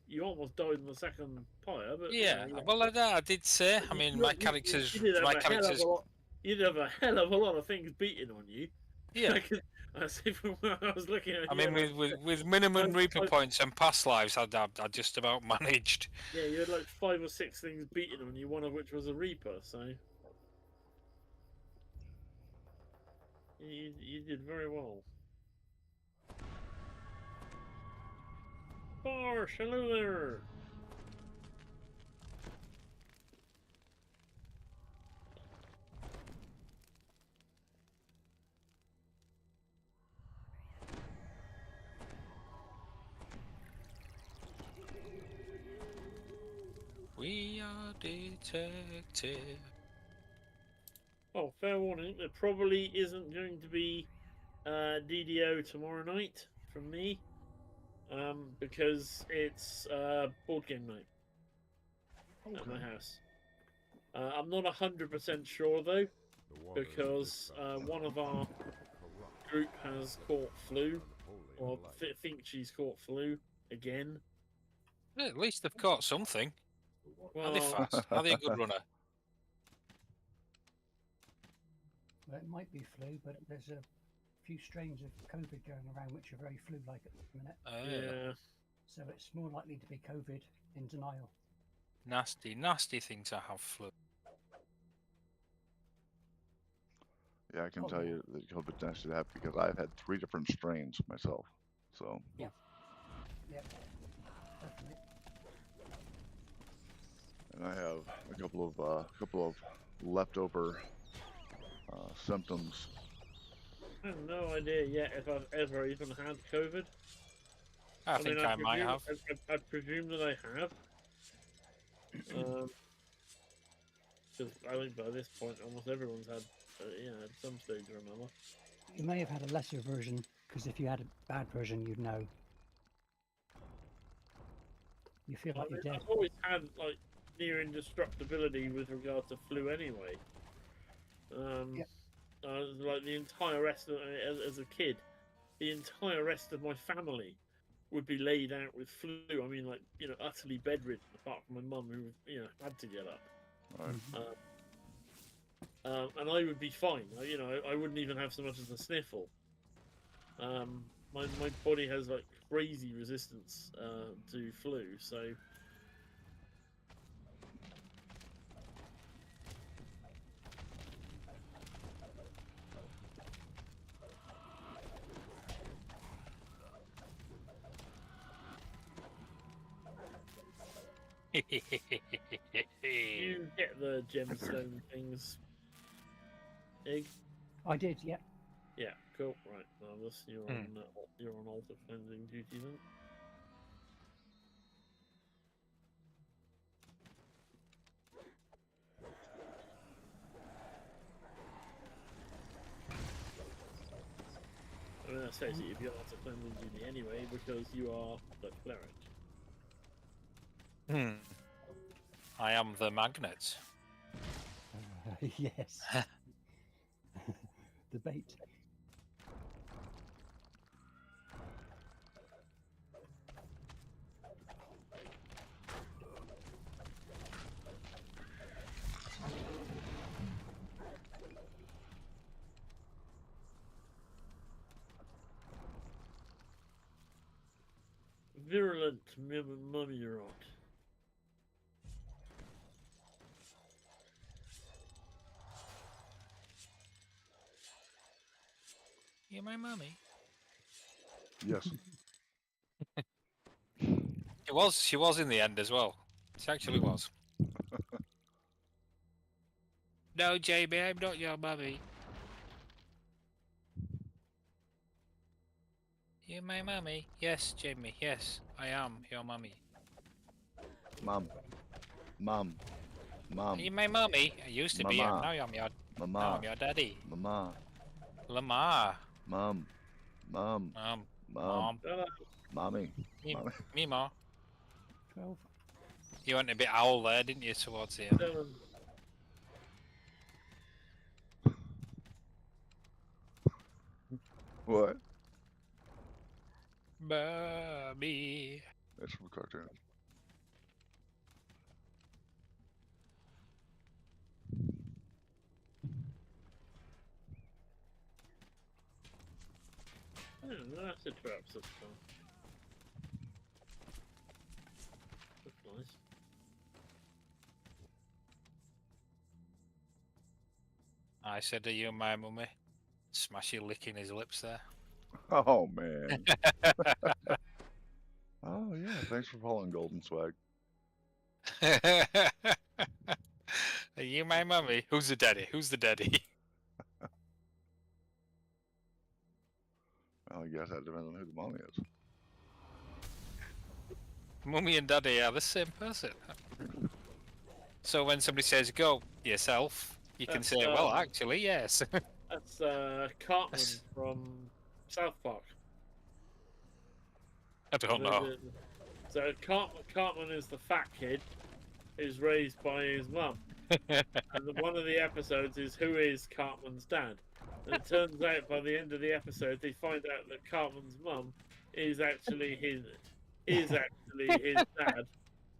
You almost died in the second pyre, but yeah. you know, Well, I did say. I mean, my character's you did have my a hell of character's a lot. You did have a hell of a lot of things beating on you. yeah. I see from where I was looking at. I you, mean, with minimum Reaper points and past lives, I just about managed. yeah, you had like 5 or 6 things beating on you, one of which was a Reaper. So you did very well. Barsh, hello there. We are detective. Oh, fair warning, there probably isn't going to be DDO tomorrow night from me, because it's board game night at my house. I'm not 100% sure though, because one of our group has caught flu, or think she's caught flu again. Yeah, at least they've caught something. Are they Well, fast? Are they a good runner? Well, it might be flu, but there's a few strains of COVID going around which are very flu-like at the minute. yeah. So it's more likely to be COVID in denial. Nasty thing to have flu. Yeah, I can Oh, tell yeah. you that COVID nasty that because I've had 3 different strains myself. So Yep, definitely. and I have a couple of leftover symptoms. I have no idea yet if I've ever even had COVID. I think I might have. I presume that I have. Because I think by this point, almost everyone's had, at some stage or another. You may have had a lesser version, because if you had a bad version, you'd know. You feel like you're dead. I've always had like near indestructibility with regard to flu, anyway. Yep. Like the entire rest of as a kid, the entire rest of my family would be laid out with flu. I mean, like, utterly bedridden, apart from my mum, who had to get up. Right. And I would be fine. I wouldn't even have so much as a sniffle. My body has like crazy resistance to flu, so. You get the gemstone things, Ig? I did, yeah. Yeah, cool. Right, well, you're on altar cleansing duty then. I mean, that says that you'd be on altar cleansing duty anyway because you are the cleric. I am the magnet. Yes. The bait. Virulent mummy rot. You my mummy? Yes. She was in the end as well. She actually was. No, Jamie, I'm not your mummy. You my mummy? Yes, Jamie, yes, I am your mummy. Mom. Mom. Mom. Are you my mummy? I used to be. Mama. Now I'm your. Now Mama. I'm your daddy. Mama. Lamar. Mom. Mom. Mom. Mom. Mommy. Me, Mommy. me, ma. 12. You went a bit owl there, didn't you, towards the end? 7. What? Mommy. That's from the cartoon. That's a trap so far. That's nice. I said, are you my mummy? Smashy licking his lips there. Oh, man. Oh, yeah. Thanks for following Golden Swag. Are you my mummy? Who's the daddy? Who's the daddy? Well, I guess that depends on who the mommy is. Mummy and daddy are the same person. So when somebody says, go yourself, you can That's, say, well, actually, yes. That's Cartman from South Park. I don't know. So Cartman is the fat kid who's raised by his mum. And one of the episodes is who is Cartman's dad. And it turns out by the end of the episode they find out that Cartman's mum is actually his dad.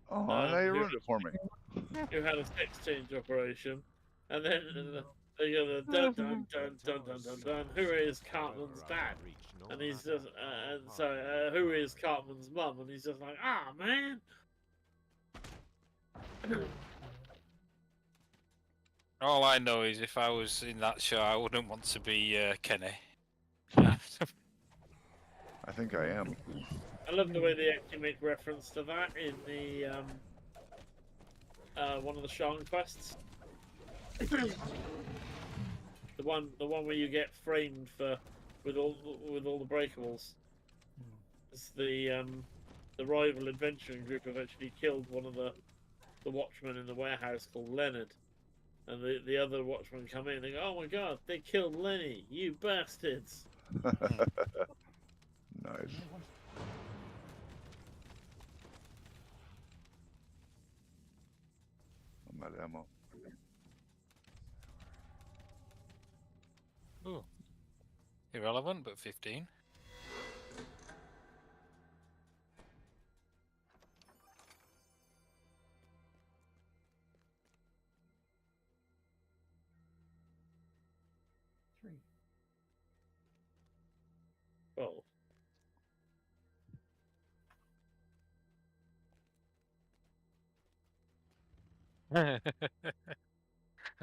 Oh, now you ruined it for me. Who had a sex change operation. And then they go the dun dun dun dun dun dun dun. Who is Cartman's dad? And he's just who is Cartman's mum? And he's just like, ah, man. All I know is if I was in that show, I wouldn't want to be Kenny. I think I am. I love the way they actually make reference to that in the one of the Shaman quests. the one where you get framed for with all the breakables. It's the rival adventuring group have actually killed one of the watchmen in the warehouse called Leonard. And the other watchmen come in and they go, oh my god, they killed Lenny, you bastards. Nice. I'm out of ammo. Ooh. Irrelevant, but 15. Well, I'm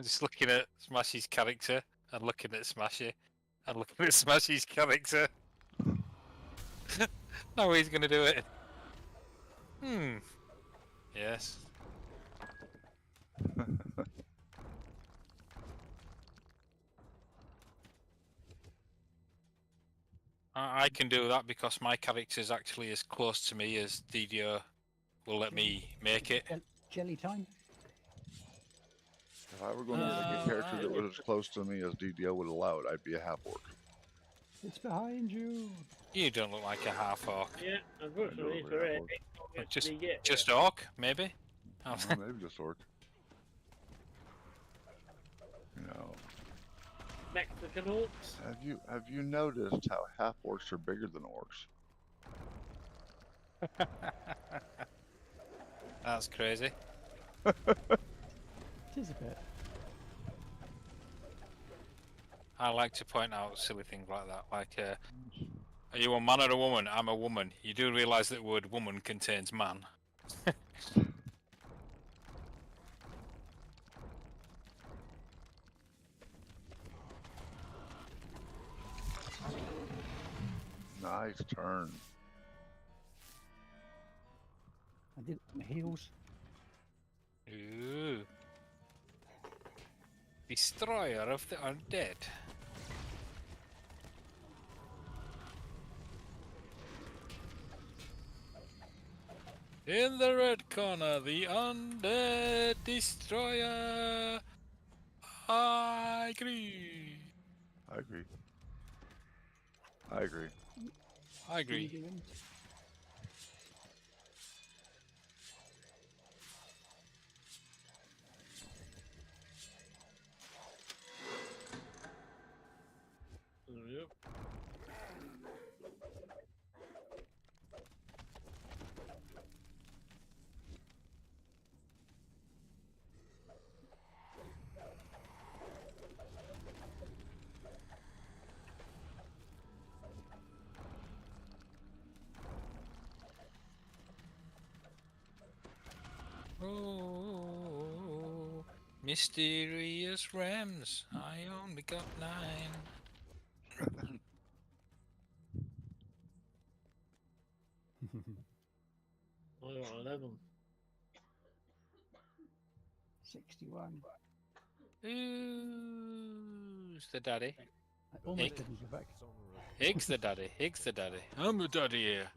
just looking at Smashy's character and looking at Smashy and looking at Smashy's character. No, he's gonna do it. Yes. I can do that because my character is actually as close to me as DDO will let me make it. Jelly time? If I were going to make a character that was as close to me as DDO would allow it, I'd be a half-orc. It's behind you. You don't look like a half-orc. yeah, unfortunately I know, for it, right, actually get Just here? orc, maybe. Oh, Well, maybe just orc. You know, Mexican orcs? have you noticed how half orcs are bigger than orcs? that's crazy. It is a bit. I like to point out silly things like that. Like, are you a man or a woman? I'm a woman. You do realise that the word woman contains man. Nice turn. I did my heels. Ooh. Destroyer of the undead. In the red corner, the undead destroyer. I agree. I agree. I agree. I agree. Yep. Oh, mysterious Rams. I only got 9. I got 11. 61. Who's the daddy? I almost Hick. didn't go back. Hig's the daddy. Hig's the daddy. I'm the daddy here.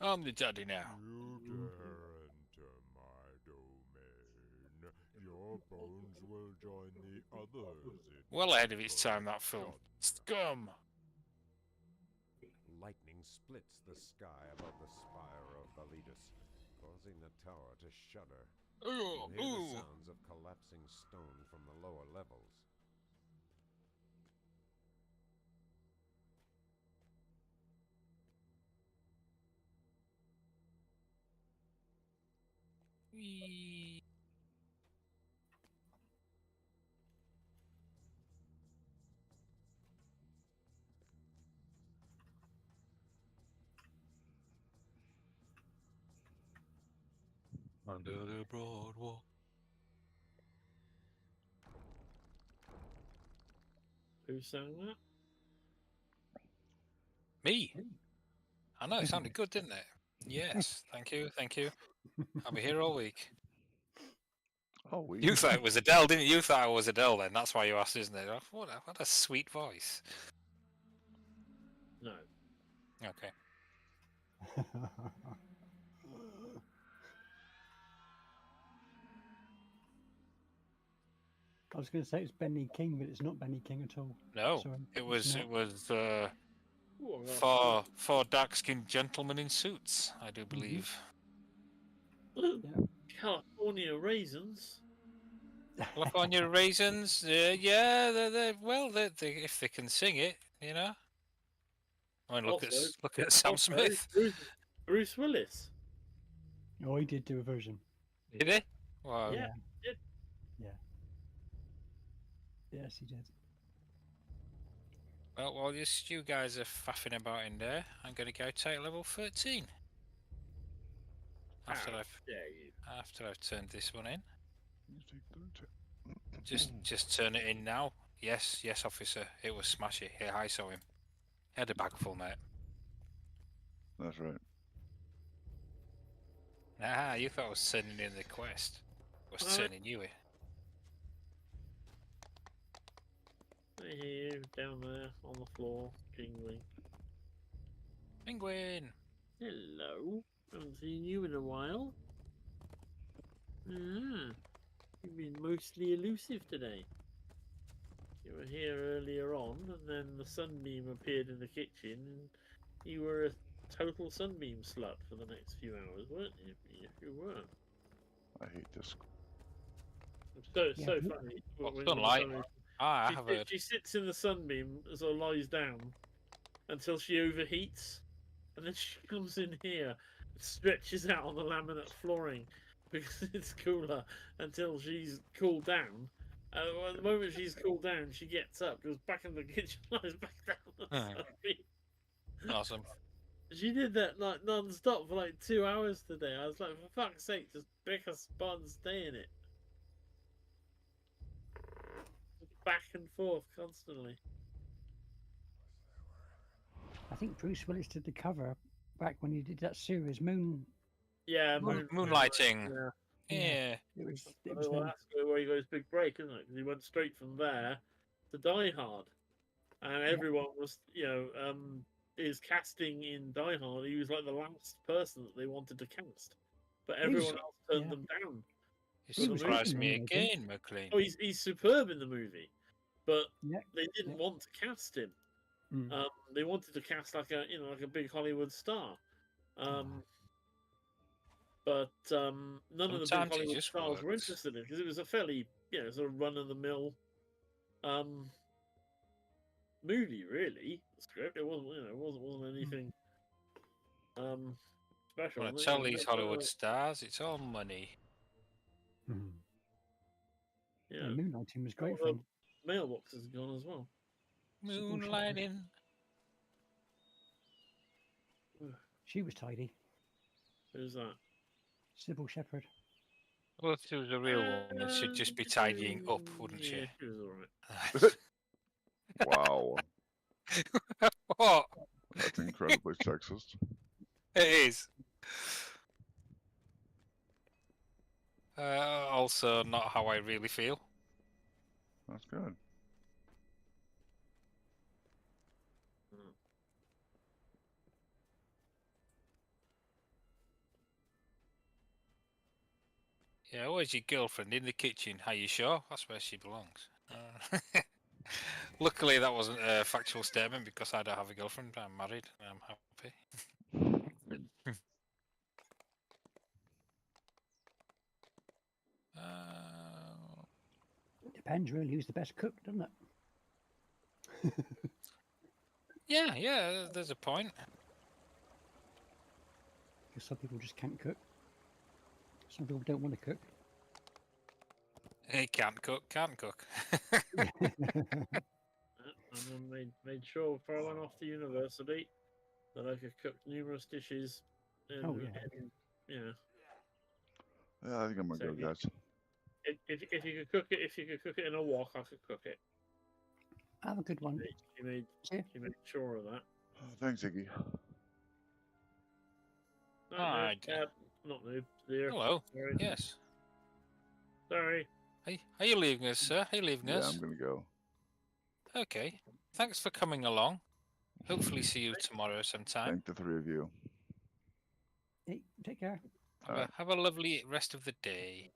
I'm the daddy now. You dare enter my domain. Your bones will join the others. Well ahead of its time, that film. Scum! Lightning splits the sky above the spire of Validus, causing the tower to shudder. Ooh, You hear the ooh. sounds of collapsing stone from the lower levels. Whee. Under the broad wall. Who sang that? Me? I know, it sounded good, didn't it? Yes, thank you, thank you. I'll be here all week. Oh, we. You thought it was Adele, didn't you? You thought it was Adele then. That's why you asked, isn't it? What a sweet voice. No. Okay. I was going to say it's Benny King, but it's not Benny King at all. No, So, it it's was not. Ooh, I got four dark-skinned gentlemen in suits, I do believe. California raisins. California raisins, yeah, they if they can sing it, you know. I mean, look Also- at Sam Also, Smith. Bruce Willis. Oh, he did do a version. Did he? Wow. Yeah. Yes, he did. Well, while you guys are faffing about in there, I'm going to go take level 13. After How I've dare you. turned this one in. You take 13. Just turn it in now. Yes, officer. It was smashy. Yeah, I saw him. He had a bag full, mate. That's right. Ah, you thought I was sending in the quest. I was turning you in. I hear you down there on the floor, Kingly. Penguin! Hello. Haven't seen you in a while. Ah, you've been mostly elusive today. You were here earlier on, and then the sunbeam appeared in the kitchen, and you were total sunbeam slut for the next few hours, weren't you? You were. I hate this. So Yeah, so but- funny. Well, when sunlight. sunbeam- Ah, I she, have sits- heard. she sits in the sunbeam, sort of lies down until she overheats, and then she comes in here, stretches out on the laminate flooring because it's cooler until she's cooled down. At the moment she's cooled down, she gets up, goes back in the kitchen, lies back down on the Hmm. sunbeam. Awesome. She did that like non-stop for like 2 hours today. I was like, for fuck's sake, just pick a spot and stay in it. Back and forth constantly. I think Bruce Willis did the cover back when he did that series Moon. Yeah, Moonlighting. Yeah. Yeah. It was Well, them. that's where he got his big break, isn't it? 'Cause he went straight from there to Die Hard, and everyone was, his casting in Die Hard. He was like the last person that they wanted to cast, but everyone else turned yeah. them down. You He was surprised good me in it, I think. again, McLean. Oh, he's superb in the movie, but Yeah. they didn't want to cast him. Mm. They wanted to cast like a big Hollywood star. But none of the big Sometimes it Hollywood just stars were works. interested in it because it was a fairly, sort of run of the mill movie. Really, the script it wasn't anything special. Want to tell these Hollywood stars it's all money. Mm. Yeah, Yeah, Moonlighting was all great the fun. mailbox is gone as well. Moonlighting. She was tidy. Who's that? Sybil Shepherd. Well, if she was a real woman, she'd just be tidying up, wouldn't Yeah, she? she was all right. Wow, What? that's incredibly sexist. It is. Also, not how I really feel. That's good. Yeah, where's your girlfriend? In the kitchen. Are you sure? That's where she belongs. Luckily, that wasn't a factual statement because I don't have a girlfriend. I'm married. I'm happy. Depends really who's the best cook, doesn't it? Yeah, there's a point. Because some people just can't cook. Some people don't want to cook. He can't cook, can't cook. And then made sure before I went off to university that I could cook numerous dishes. Oh, yeah. Yeah, I think I'm gonna go, guys. If you could cook it in a wok, I could cook it. Have a good one. She made sure of that. Thanks, Iggy. Hi, Not noob. Dear. Hello. Sorry. Yes. Sorry. Are you leaving us, sir? Are you leaving Yeah, us? I'm gonna go. Okay. Thanks for coming along. Hopefully see you tomorrow sometime. Thank the three of you. Hey, take care. Have a lovely rest of the day.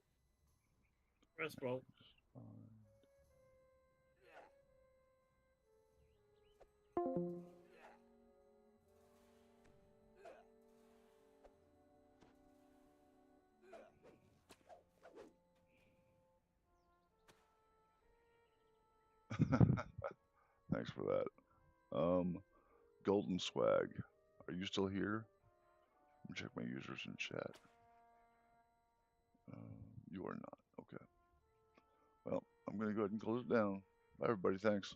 Rest well. Thanks for that. Golden Swag, are you still here? Let me check my users in chat. You are not. Okay. Well, I'm gonna go ahead and close it down. Bye, everybody. Thanks.